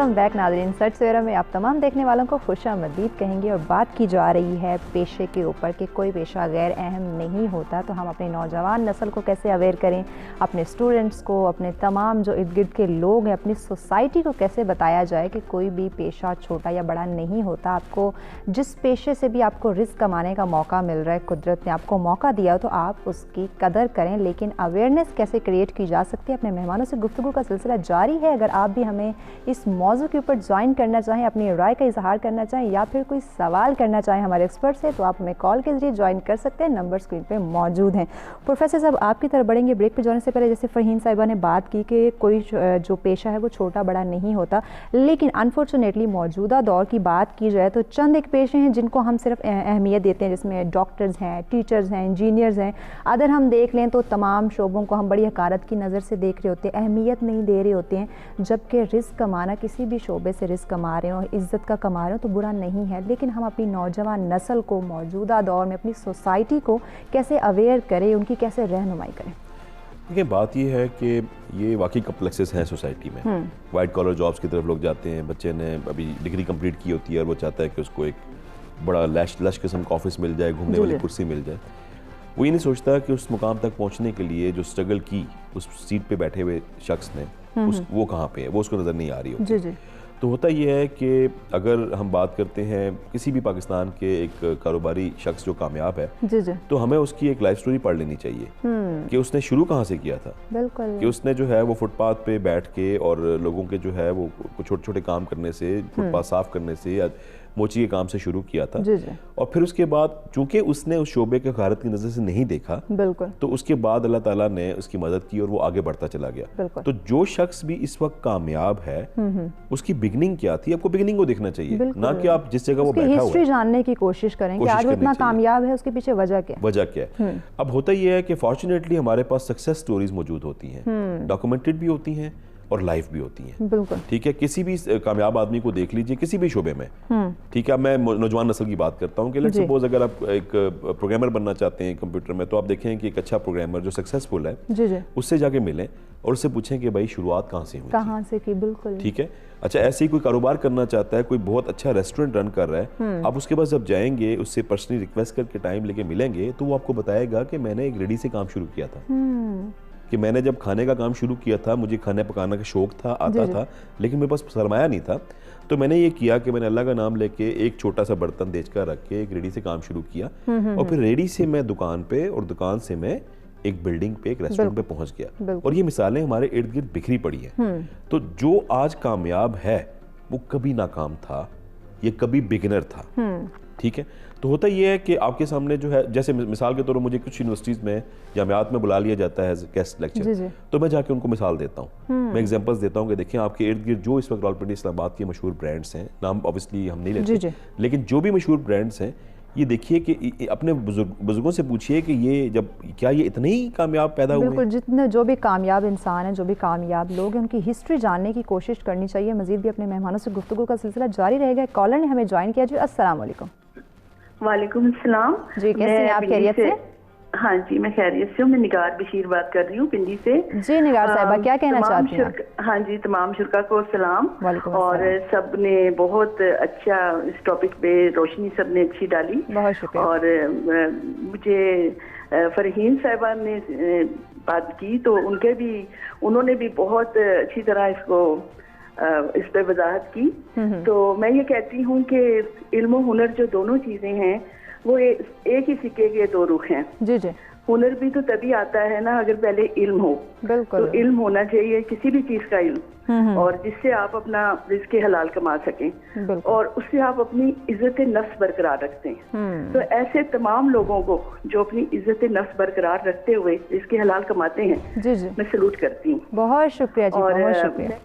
वेलकम बैक नाज़रीन। सच सवेरा में आप तमाम देखने वालों को खुशामदीद कहेंगे और बात की जा रही है पेशे के ऊपर कि कोई पेशा गैर अहम नहीं होता, तो हम अपनी नौजवान नस्ल को कैसे अवेयर करें, अपने स्टूडेंट्स को, अपने तमाम जो इर्द गिर्द के लोग हैं, अपनी सोसाइटी को कैसे बताया जाए कि कोई भी पेशा छोटा या बड़ा नहीं होता। आपको जिस पेशे से भी आपको रिस्क कमाने का मौका मिल रहा है, कुदरत ने आपको मौका दिया हो तो आप उसकी कदर करें, लेकिन अवेयरनेस कैसे क्रिएट की जा सकती है। अपने मेहमानों से गुफ्तगू का सिलसिला जारी है। अगर आप भी हमें इस मौजू के ऊपर ज्वाइन करना चाहें, अपनी राय का इजहार करना चाहें या फिर कोई सवाल करना चाहें हमारे एक्सपर्ट से, तो आप हमें कॉल के जरिए ज्वाइन कर सकते हैं। नंबर स्क्रीन पे मौजूद हैं। प्रोफेसर साहब, आपकी तरफ बढ़ेंगे। ब्रेक पे जाने से पहले जैसे फरहीन साहिबा ने बात की कि कोई जो पेशा है वो छोटा बड़ा नहीं होता, लेकिन अनफॉर्चुनेटली मौजूदा दौर की बात की जाए तो चंद एक पेशे हैं जिनको हम सिर्फ अहमियत देते हैं, जिसमें डॉक्टर्स हैं, टीचर्स हैं, इंजीनियर्स हैं। अगर हम देख लें तो तमाम शोबों को हम बड़ी हकारत की नज़र से देख रहे होते हैं, अहमियत नहीं दे रहे होते हैं, जबकि रिस्क कमाना, किसी भी शोबे से रिस्क कमा रहे हो, इज़्ज़त का कमा रहे हो तो बुरा नहीं है, लेकिन हम अपनी नौजवान नस्ल को मौजूदा दौर में अपनी सोसाइटी को कैसे अवेयर करें, उनकी कैसे रहनुमाई करें। देखिए, बात ये है कि ये वाकई कम्प्लेक्सेस हैं सोसाइटी में। वाइट कॉलर जॉब्स की तरफ लोग जाते हैं, बच्चे ने अभी डिग्री कंप्लीट की होती है और वो चाहता है कि उसको एक बड़ा लश किस्म का ऑफिस मिल जाए, घूमने वाली कुर्सी मिल जाए। वो ये नहीं सोचता कि उस मुकाम तक पहुंचने के लिए जो स्ट्रगल की उस सीट पे बैठे हुए शख्स ने वो कहाँ पे है, वो उसको नज़र नहीं आ रही होती। जी। तो होता ये है कि अगर हम बात करते हैं किसी भी पाकिस्तान के एक कारोबारी शख्स जो कामयाब है, जी। तो हमें उसकी एक लाइफ स्टोरी पढ़ लेनी चाहिए कि उसने शुरू कहाँ से किया था। बिल्कुल। कि उसने जो है वो फुटपाथ पे बैठ के और लोगों के जो है वो छोटे छोटे काम करने से, फुटपाथ साफ करने से या मोची के काम से शुरू किया था। जी। और फिर उसके बाद चूंकि उसने उस शोबे के भारत की नज़र से नहीं देखा, बिल्कुल, तो उसके बाद अल्लाह ताला ने उसकी मदद की और वो आगे बढ़ता चला गया। तो जो शख्स भी इस वक्त कामयाब है, उसकी बिगनिंग क्या थी, आपको बिगनिंग को देखना चाहिए, ना कि आप जिस जगह वो बैठा हुआ है। हिस्ट्री जानने की कोशिश करें कि आज वो इतना कामयाब है, उसके पीछे वजह क्या है। अब होता ये है कि फॉर्चुनेटली हमारे पास सक्सेस स्टोरीज मौजूद होती हैं, डॉक्यूमेंटेड भी होती हैं और लाइफ भी होती हैं। बिल्कुल, ठीक है। किसी भी कामयाब आदमी को देख लीजिए, किसी भी शोबे में, ठीक है। मैं नौजवान नस्ल की बात करता हूँ कि लेट्स सपोज अगर आप एक प्रोग्रामर बनना चाहते हैं कंप्यूटर में, तो आप देखें कि एक अच्छा प्रोग्रामर जो सक्सेसफुल है, जी, उससे जाके मिलें और उससे पूछें कि भाई शुरुआत कहाँ से हुई, कहाँ से की। बिल्कुल, ठीक है। अच्छा, ऐसे ही कोई कारोबार करना चाहता है, कोई बहुत अच्छा रेस्टोरेंट रन कर रहा है, आप उसके पास जब जाएंगे, उससे पर्सनली रिक्वेस्ट करके टाइम लेके मिलेंगे, तो वो आपको बताएगा कि मैंने एक रेडी से काम शुरू किया था, कि मैंने जब खाने का काम शुरू किया था, मुझे खाने पकाने का शौक था, आता था, लेकिन मेरे पास सरमाया नहीं था, तो मैंने ये किया कि मैंने अल्लाह का नाम लेके एक छोटा सा बर्तन देचका रख के एक रेडी से काम शुरू किया, और फिर रेडी से मैं दुकान पे, और दुकान से मैं एक बिल्डिंग पे, एक रेस्टोरेंट पे पहुंच गया। और ये मिसालें हमारे इर्द गिर्द बिखरी पड़ी हैं। तो जो आज कामयाब है वो कभी नाकाम था, ये कभी बिगिनर था, ठीक है। तो होता ये है कि आपके सामने जो है, जैसे मिसाल के तौर पर मुझे कुछ यूनिवर्सिटीज़ में, जामियात में बुला लिया जाता है गेस्ट लेक्चर, तो मैं जाके उनको मिसाल देता हूँ, मैं एग्जांपल्स देता हूँ कि देखिए आपके इर्द गिर्द जो इस वक्त रावलपिंडी इस्लामाबाद के मशहूर ब्रांड्स हैं, नाम ऑब्वियसली हम नहीं लेते, लेकिन जो भी मशहूर ब्रांड्स हैं, ये देखिए कि अपने बुजुर्गों से पूछिए कि ये जब क्या ये इतने ही कामयाब पैदा हुए। बिल्कुल, जितने जो भी कामयाब इंसान हैं, जो भी कामयाब लोग हैं, उनकी हिस्ट्री जानने की कोशिश करनी चाहिए। मजीद भी अपने मेहमानों से गुफ्तगू का सिलसिला जारी रहेगा। कॉलर ने हमें ज्वाइन किया जी। अस्सलाम वालेकुम। वालेकुम अस्सलाम जी, कैसे हैं आप? खैरियत से? हाँ जी, मैं खैरियत से हूँ। मैं निगार बशीर बात कर रही हूँ पिंडी से। जी निगार साहिबा, क्या कहना चाहती हैं? हाँ जी, तमाम शुरका को सलाम। और सब ने बहुत अच्छा इस टॉपिक पे रोशनी सब ने अच्छी डाली, बहुत शुक्रिया। और मुझे फरहीन साहिबा ने बात की तो उन्होंने भी बहुत अच्छी तरह इसको इस पे वजाहत की। तो मैं ये कहती हूँ कि इल्म और हुनर जो दोनों चीजें हैं वो एक ही सिक्के के दो रुख हैं। जी। हुनर भी तो तभी आता है ना अगर पहले इल्म हो। बिल्कुल। तो इल्म होना चाहिए, किसी भी चीज का इल्म, और जिससे आप अपना रिज़्क़ हलाल कमा सकें और उससे आप अपनी इज्जत नफ्स बरकरार रखते हैं। तो ऐसे तमाम लोगों को जो अपनी इज्जत नफ्स बरकरार रखते हुए रिज़्क़ हलाल कमाते हैं, मैं सलूट करती हूँ। बहुत शुक्रिया जी, बहुत शुक्रिया।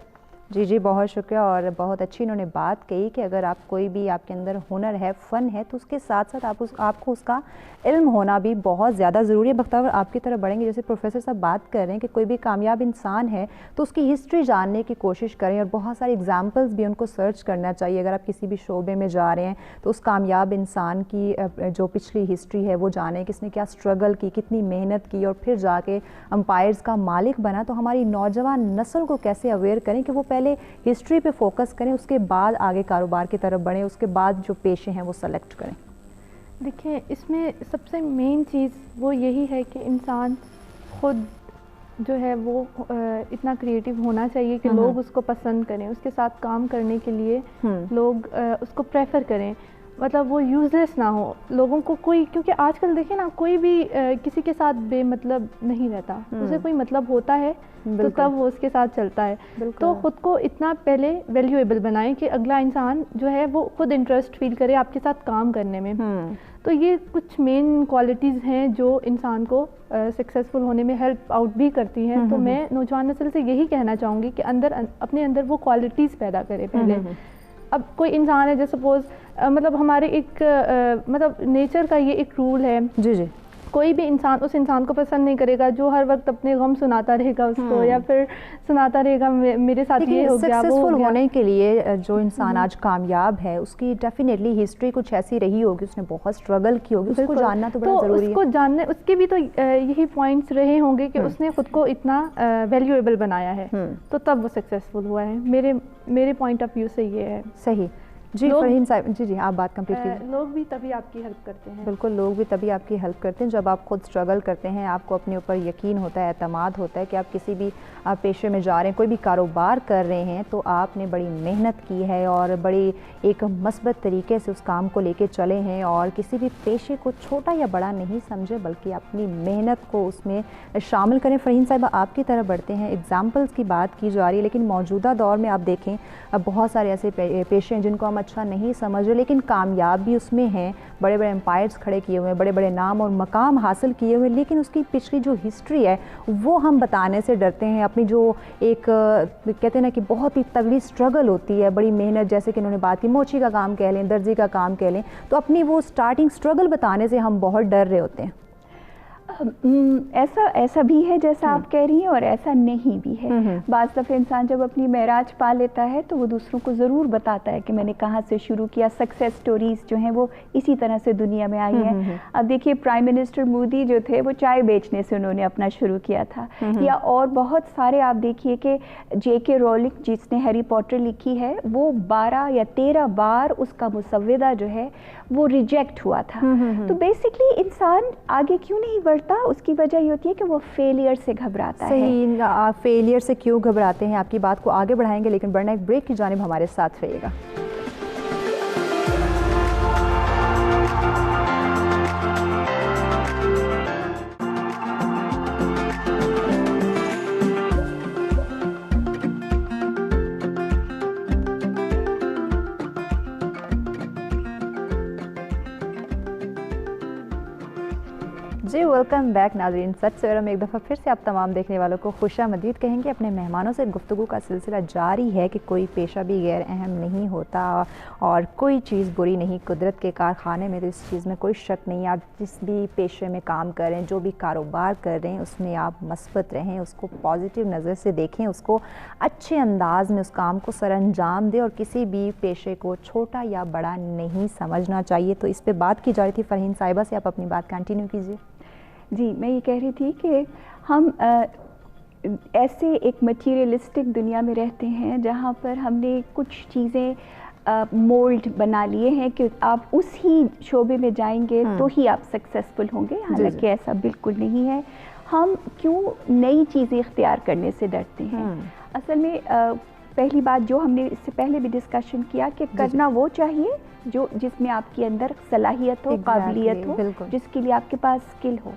जी, बहुत शुक्रिया। और बहुत अच्छी इन्होंने बात कही कि अगर आप कोई भी आपके अंदर हुनर है, फ़न है, तो उसके साथ साथ आपको उसका इल्म होना भी बहुत ज़्यादा ज़रूरी है। बख्तावर, आपकी तरफ बढ़ेंगे। जैसे प्रोफेसर साहब बात कर रहे हैं कि कोई भी कामयाब इंसान है तो उसकी हिस्ट्री जानने की कोशिश करें, और बहुत सारे एग्जाम्पल्स भी उनको सर्च करना चाहिए। अगर आप किसी भी शोबे में जा रहे हैं तो उस कामयाब इंसान की जो पिछली हिस्ट्री है वो जानें, किसने क्या स्ट्रगल की, कितनी मेहनत की, और फिर जाके अम्पायर्स का मालिक बना। तो हमारी नौजवान नस्ल को कैसे अवेयर करें कि वो पहले हिस्ट्री पे फोकस करें, उसके बाद आगे कारोबार की तरफ बढ़ें, उसके बाद जो पेशे हैं वो सेलेक्ट करें? देखिए, इसमें सबसे मेन चीज़ वो यही है कि इंसान खुद जो है वो इतना क्रिएटिव होना चाहिए कि लोग उसको पसंद करें, उसके साथ काम करने के लिए लोग उसको प्रेफर करें, मतलब वो यूज़लेस ना हो लोगों को कोई, क्योंकि आजकल देखिए ना कोई भी किसी के साथ बेमतलब नहीं रहता, उसे कोई मतलब होता है तो तब वो उसके साथ चलता है। तो ख़ुद को इतना पहले वैल्यूएबल बनाएं कि अगला इंसान जो है वो खुद इंटरेस्ट फील करे आपके साथ काम करने में। तो ये कुछ मेन क्वालिटीज़ हैं जो इंसान को सक्सेसफुल होने में हेल्प आउट भी करती हैं। तो मैं नौजवान नस्ल से यही कहना चाहूँगी कि अपने अंदर वो क्वालिटीज़ पैदा करें पहले। अब कोई इंसान है, जैसे सपोज मतलब हमारे एक मतलब नेचर का ये एक रूल है, जी कोई भी इंसान उस इंसान को पसंद नहीं करेगा जो हर वक्त अपने गम सुनाता रहेगा उसको, या फिर सुनाता रहेगा मेरे साथ ये हो गया वो सक्सेसफुल हो गया। होने के लिए जो इंसान आज कामयाब है उसकी डेफिनेटली हिस्ट्री कुछ ऐसी रही होगी, उसने बहुत स्ट्रगल की होगी, उसको जानना तो बड़ा ज़रूरी है। उसको जानने, उसके भी तो यही पॉइंट्स रहे होंगे कि उसने खुद को इतना वैल्यूएबल बनाया है, तो तब वो सक्सेसफुल हुआ है। मेरे पॉइंट ऑफ व्यू से ये है। सही जी फरहीन साहब, जी आप बात कंप्लीट कीजिए। लोग भी तभी आपकी हेल्प करते हैं। बिल्कुल, लोग भी तभी आपकी हेल्प करते हैं जब आप खुद स्ट्रगल करते हैं, आपको अपने ऊपर यकीन होता है, एतमाद होता है कि आप किसी भी पेशे में जा रहे हैं, कोई भी कारोबार कर रहे हैं तो आपने बड़ी मेहनत की है और बड़ी एक मस्बत तरीके से उस काम को लेके चले हैं, और किसी भी पेशे को छोटा या बड़ा नहीं समझे बल्कि अपनी मेहनत को उसमें शामिल करें। फरहीन साहिबा, आपकी तरफ बढ़ते हैं। एग्जाम्पल्स की बात की जा रही है, लेकिन मौजूदा दौर में आप देखें अब बहुत सारे ऐसे पेशे हैं जिनको हम अच्छा नहीं समझ रहे लेकिन कामयाब भी उसमें हैं, बड़े बड़े एम्पायर्स खड़े किए हुए हैं, बड़े बड़े नाम और मकाम हासिल किए हुए हैं, लेकिन उसकी पिछली जो हिस्ट्री है वो हम बताने से डरते हैं। अपनी जो एक कहते हैं ना कि बहुत ही तगड़ी स्ट्रगल होती है, बड़ी मेहनत, जैसे कि इन्होंने बात की मोची का काम कह लें, दर्जी का काम कह लें, तो अपनी वो स्टार्टिंग स्ट्रगल बताने से हम बहुत डर रहे होते हैं। ऐसा भी है जैसा आप कह रही हैं और ऐसा नहीं भी है। बाज़ दफ़े इंसान जब अपनी महराज पा लेता है तो वो दूसरों को ज़रूर बताता है कि मैंने कहाँ से शुरू किया। सक्सेस स्टोरीज़ जो हैं वो इसी तरह से दुनिया में आई हैं। अब देखिए प्राइम मिनिस्टर मोदी जो थे वो चाय बेचने से उन्होंने अपना शुरू किया था, या और बहुत सारे आप देखिए कि J.K. रोलिंग जिसने हैरी पॉटर लिखी है वो 12 या 13 बार उसका मुसव्विदा जो है वो रिजेक्ट हुआ था। तो बेसिकली इंसान आगे क्यों नहीं बढ़ता, उसकी वजह ये होती है कि वो फेलियर से घबराता है। सही, आप फेलियर से क्यों घबराते हैं, आपकी बात को आगे बढ़ाएंगे, लेकिन बढ़ना एक ब्रेक की जानिब हमारे साथ रहिएगा। जी वेलकम बैक नाज़रीन। सच सवेरा में एक दफ़ा फिर से आप तमाम देखने वालों को खुशामदीद कहेंगे। अपने मेहमानों से गुफ्तगू का सिलसिला जारी है कि कोई पेशा भी गैर अहम नहीं होता और कोई चीज़ बुरी नहीं कुदरत के कारखाने में, तो इस चीज़ में कोई शक नहीं। आप जिस भी पेशे में काम कर रहे हैं, जो भी कारोबार कर रहे हैं, उसमें आप मस्बत रहें, उसको पॉजिटिव नज़र से देखें, उसको अच्छे अंदाज में उस काम को सरअंजाम दें और किसी भी पेशे को छोटा या बड़ा नहीं समझना चाहिए। तो इस पर बात की जा रही थी फरहीन साहिबा से, आप अपनी बात कंटिन्यू कीजिए। जी, मैं ये कह रही थी कि हम ऐसे एक मटीरियलिस्टिक दुनिया में रहते हैं जहाँ पर हमने कुछ चीज़ें मोल्ड बना लिए हैं कि आप उस ही शोबे में जाएंगे तो ही आप सक्सेसफुल होंगे, हालांकि ऐसा बिल्कुल नहीं है। हम क्यों नई चीज़ें इख्तियार करने से डरते हैं? असल में पहली बात जो हमने इससे पहले भी डिस्कशन किया कि करना वो चाहिए जो जिसमें आपके अंदर सलाहियत हो, काबिलियत हो, जिसके लिए आपके पास स्किल हो।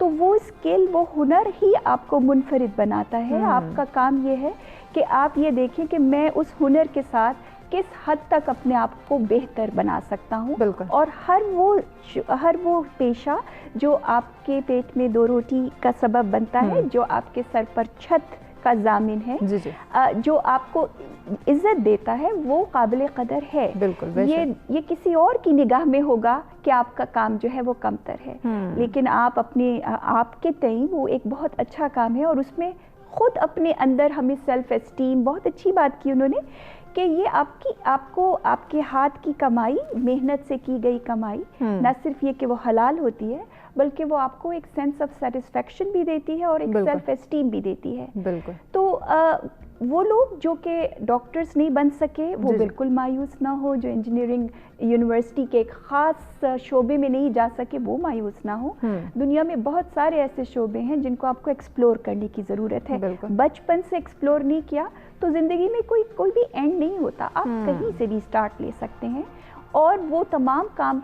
तो वो स्किल, वो हुनर ही आपको मुनफरिद बनाता है। आपका काम ये है कि आप ये देखें कि मैं उस हुनर के साथ किस हद तक अपने आप को बेहतर बना सकता हूँ, और हर वो पेशा जो आपके पेट में 2 रोटी का सबब बनता है, जो आपके सर पर छत का जामिन है, जो आपको इज्जत देता है, वो काबिल कदर है। बिल्कुल, ये किसी और की निगाह में होगा कि आपका काम जो है वो कमतर है, लेकिन आप आपके तई वो एक बहुत अच्छा काम है, और उसमें खुद अपने अंदर हमें सेल्फ एस्टीम, बहुत अच्छी बात की उन्होंने कि ये आपको आपके हाथ की कमाई, मेहनत से की गई कमाई, न सिर्फ ये कि वो हलाल होती है बल्कि वो आपको एक सेंस ऑफ सेटिस्फेक्शन भी देती है और एक सेल्फ एस्टीम भी देती है। बिल्कुल। तो वो लोग जो कि डॉक्टर्स नहीं बन सके वो बिल्कुल मायूस ना हो, जो इंजीनियरिंग यूनिवर्सिटी के एक ख़ास शोबे में नहीं जा सके वो मायूस ना हो। दुनिया में बहुत सारे ऐसे शोबे हैं जिनको आपको एक्सप्लोर करने की ज़रूरत है। बचपन से एक्सप्लोर नहीं किया तो ज़िंदगी में कोई भी एंड नहीं होता, आप कहीं से भी स्टार्ट ले सकते हैं। और वो तमाम काम,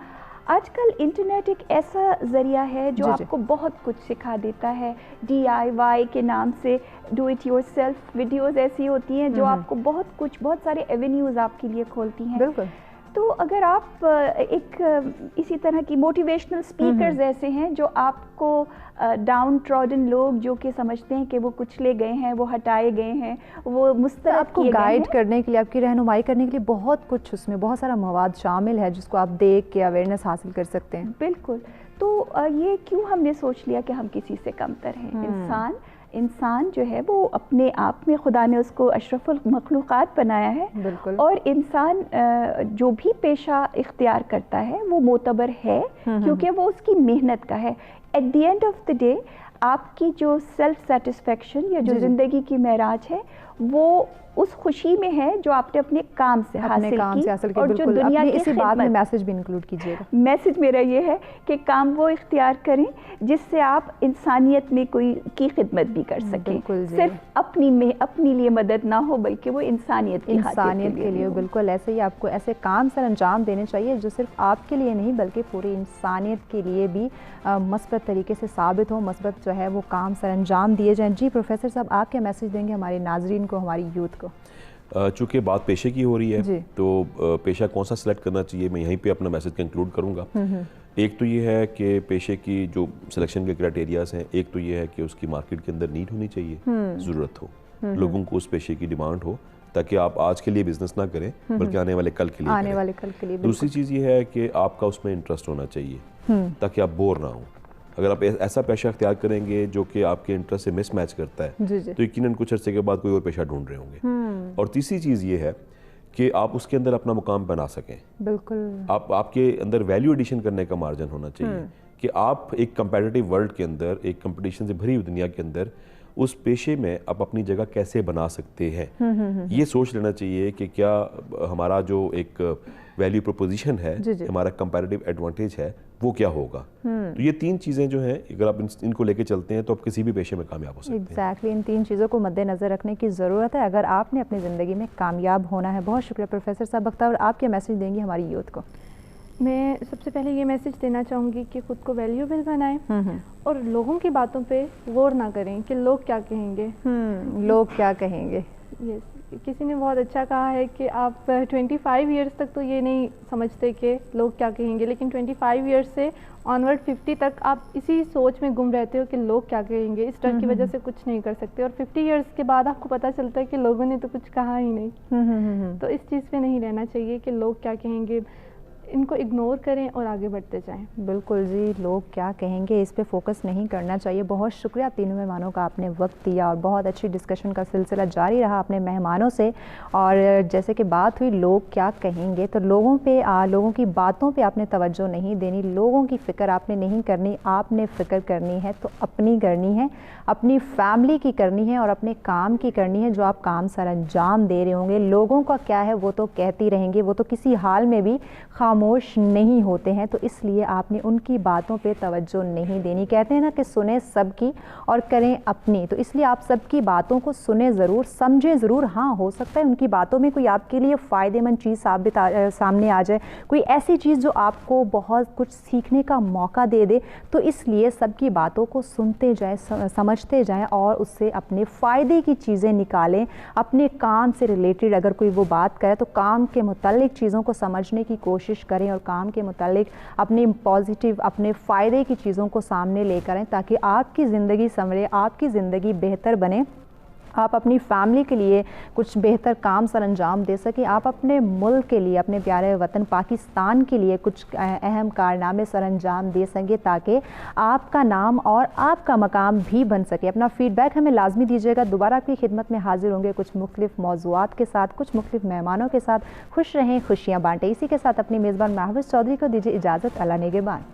आजकल इंटरनेट एक ऐसा ज़रिया है जो आपको बहुत कुछ सिखा देता है। DIY के नाम से do it your self videos ऐसी होती हैं जो आपको बहुत सारे एवेन्यूज़ आपके लिए खोलती हैं। बिल्कुल। तो अगर आप एक इसी तरह की मोटिवेशनल स्पीकर्स ऐसे हैं जो आपको डाउन ट्रॉडन लोग जो कि समझते हैं कि वो कुचले गए हैं, वो हटाए गए हैं, वो मुस्तरद आपको गाइड करने के लिए, आपकी रहनुमाई करने के लिए बहुत कुछ, उसमें बहुत सारा मवाद शामिल है जिसको आप देख के अवेयरनेस हासिल कर सकते हैं। बिल्कुल। तो ये क्यों हमने सोच लिया कि हम किसी से कमतर हैं? इंसान जो है वो अपने आप में खुदा ने उसको अशरफुल मखलूक़ात बनाया है। बिल्कुल। और इंसान जो भी पेशा इख्तियार करता है वो मोतबर है क्योंकि वो उसकी मेहनत का है। At the end of the day आपकी जो सेल्फ सेटिस्फेक्शन या जो ज़िंदगी की महराज है वो उस खुशी में है जो आपने अपने काम से हासिल की। और जो दुनिया की इसी बात में मैसेज भी इंक्लूड कीजिएगा। मैसेज मेरा ये है कि काम वो इख्तियार करें जिससे आप इंसानियत में कोई की खिदमत भी कर सकें। सिर्फ अपनी लिए मदद ना हो बल्कि वो इंसानियत के लिए। बिल्कुल ऐसे ही आपको ऐसे काम सर अंजाम देने चाहिए जो सिर्फ आपके लिए नहीं बल्कि पूरी इंसानियत के लिए भी मस्बत तरीके से साबित हो, मस्बत जो है वो काम सर अंजाम दिए जाएँ। जी प्रोफेसर साहब, आप क्या मैसेज देंगे हमारे नाजरीन को, हमारी यूथ को? चूँकि बात पेशे की हो रही है तो पेशा कौन सा सिलेक्ट करना चाहिए, मैं यहीं पे अपना मैसेज कंक्लूड करूँगा। एक तो ये है कि पेशे की जो सिलेक्शन के क्राइटेरियाज हैं, एक तो ये है कि उसकी मार्केट के अंदर नीड होनी चाहिए, ज़रूरत हो, लोगों को उस पेशे की डिमांड हो, ताकि आप आज के लिए बिजनेस ना करें बल्कि आने वाले कल के लिए। दूसरी चीज़ ये है कि आपका उसमें इंटरेस्ट होना चाहिए ताकि आप बोर ना हो। अगर आप ऐसा पेशा अख्तियार करेंगे जो कि आपके इंटरेस्ट से मिस मैच करता है तो यकीनन कुछ अर्से के बाद कोई और पेशा ढूंढ रहे होंगे। और तीसरी चीज़ ये है कि आप उसके अंदर अपना मुकाम बना सकें। बिल्कुल। आपके अंदर वैल्यू एडिशन करने का मार्जिन होना चाहिए कि आप एक कंपेटिटिव वर्ल्ड के अंदर, एक कंपटीशन से भरी हुई दुनिया के अंदर उस पेशे में आप अपनी जगह कैसे बना सकते हैं। ये सोच लेना चाहिए कि क्या हमारा जो एक वैल्यू प्रोपोजिशन है, हमारा कंपैरेटिव एडवांटेज है, वो क्या होगा। तो ये तीन चीज़ें जो हैं, अगर आप इनको लेके चलते हैं तो आप किसी भी पेशे में कामयाब हो सकते हैं। एग्जैक्टली, इन तीन चीज़ों को मद्देनज़र रखने की ज़रूरत है अगर आपने अपनी ज़िंदगी में कामयाब होना है। बहुत शुक्रिया प्रोफेसर साहब। बख्तावर, आप क्या मैसेज देंगी हमारी यूथ को? मैं सबसे पहले ये मैसेज देना चाहूँगी कि ख़ुद को वैल्यूएबल बनाएं और लोगों की बातों पे गौर ना करें कि लोग क्या कहेंगे। लोग क्या कहेंगे। यस, किसी ने बहुत अच्छा कहा है कि आप 25 ईयर्स तक तो ये नहीं समझते कि लोग क्या कहेंगे, लेकिन 25 ईयर्स से ऑनवर्ड 50 तक आप इसी सोच में गुम रहते हो कि लोग क्या कहेंगे। इस डर की वजह से कुछ नहीं कर सकते और 50 ईयर्स के बाद आपको पता चलता है कि लोगों ने तो कुछ कहा ही नहीं। तो इस चीज़ पे नहीं रहना चाहिए कि लोग क्या कहेंगे, इनको इग्नोर करें और आगे बढ़ते जाएं। बिल्कुल जी, लोग क्या कहेंगे इस पे फोकस नहीं करना चाहिए। बहुत शुक्रिया तीनों मेहमानों का, आपने वक्त दिया और बहुत अच्छी डिस्कशन का सिलसिला जारी रहा अपने मेहमानों से। और जैसे कि बात हुई लोग क्या कहेंगे, तो लोगों की बातों पे आपने तवज्जो नहीं देनी, लोगों की फ़िक्र आपने नहीं करनी। आपने फ़िक्र करनी है तो अपनी करनी है, अपनी फैमिली की करनी है और अपने काम की करनी है जो आप काम सर अंजाम दे रहे होंगे। लोगों का क्या है वो तो कहती रहेंगे, वो तो किसी हाल में भी खामोश नहीं होते हैं, तो इसलिए आपने उनकी बातों पे तवज्जो नहीं देनी। कहते हैं ना कि सुने सबकी और करें अपनी, तो इसलिए आप सबकी बातों को सुने ज़रूर, समझें ज़रूर। हाँ, हो सकता है उनकी बातों में कोई आपके लिए फ़ायदेमंद चीज़ सामने आ जाए, कोई ऐसी चीज़ जो आपको बहुत कुछ सीखने का मौका दे दे, तो इसलिए सबकी बातों को सुनते जाएं, समझते जाएं और उससे अपने फ़ायदे की चीज़ें निकालें। अपने काम से रिलेटेड अगर कोई वो बात करे तो काम के मुतालिक चीज़ों को समझने की कोशिश करें और काम के मुतालिक अपने पॉजिटिव, अपने फ़ायदे की चीज़ों को सामने लेकर आएँ ताकि आपकी ज़िंदगी संवरे, आपकी ज़िंदगी बेहतर बने, आप अपनी फैमिली के लिए कुछ बेहतर काम सर अंजाम दे सकें, आप अपने मुल्क के लिए, अपने प्यारे वतन पाकिस्तान के लिए कुछ अहम कारनामे सर अंजाम दे सकें ताकि आपका नाम और आपका मकाम भी बन सके। अपना फ़ीडबैक हमें लाजमी दीजिएगा। दोबारा आपकी खिदमत में हाजिर होंगे कुछ मुख्तलिफ मौज़ूआत के साथ, कुछ मुख्तलिफ मेहमानों के साथ। खुश रहें, खुशियाँ बांटें। इसी के साथ अपनी मेज़बान महविश चौधरी को दीजिए इजाज़त। अल्लाह निगहबान।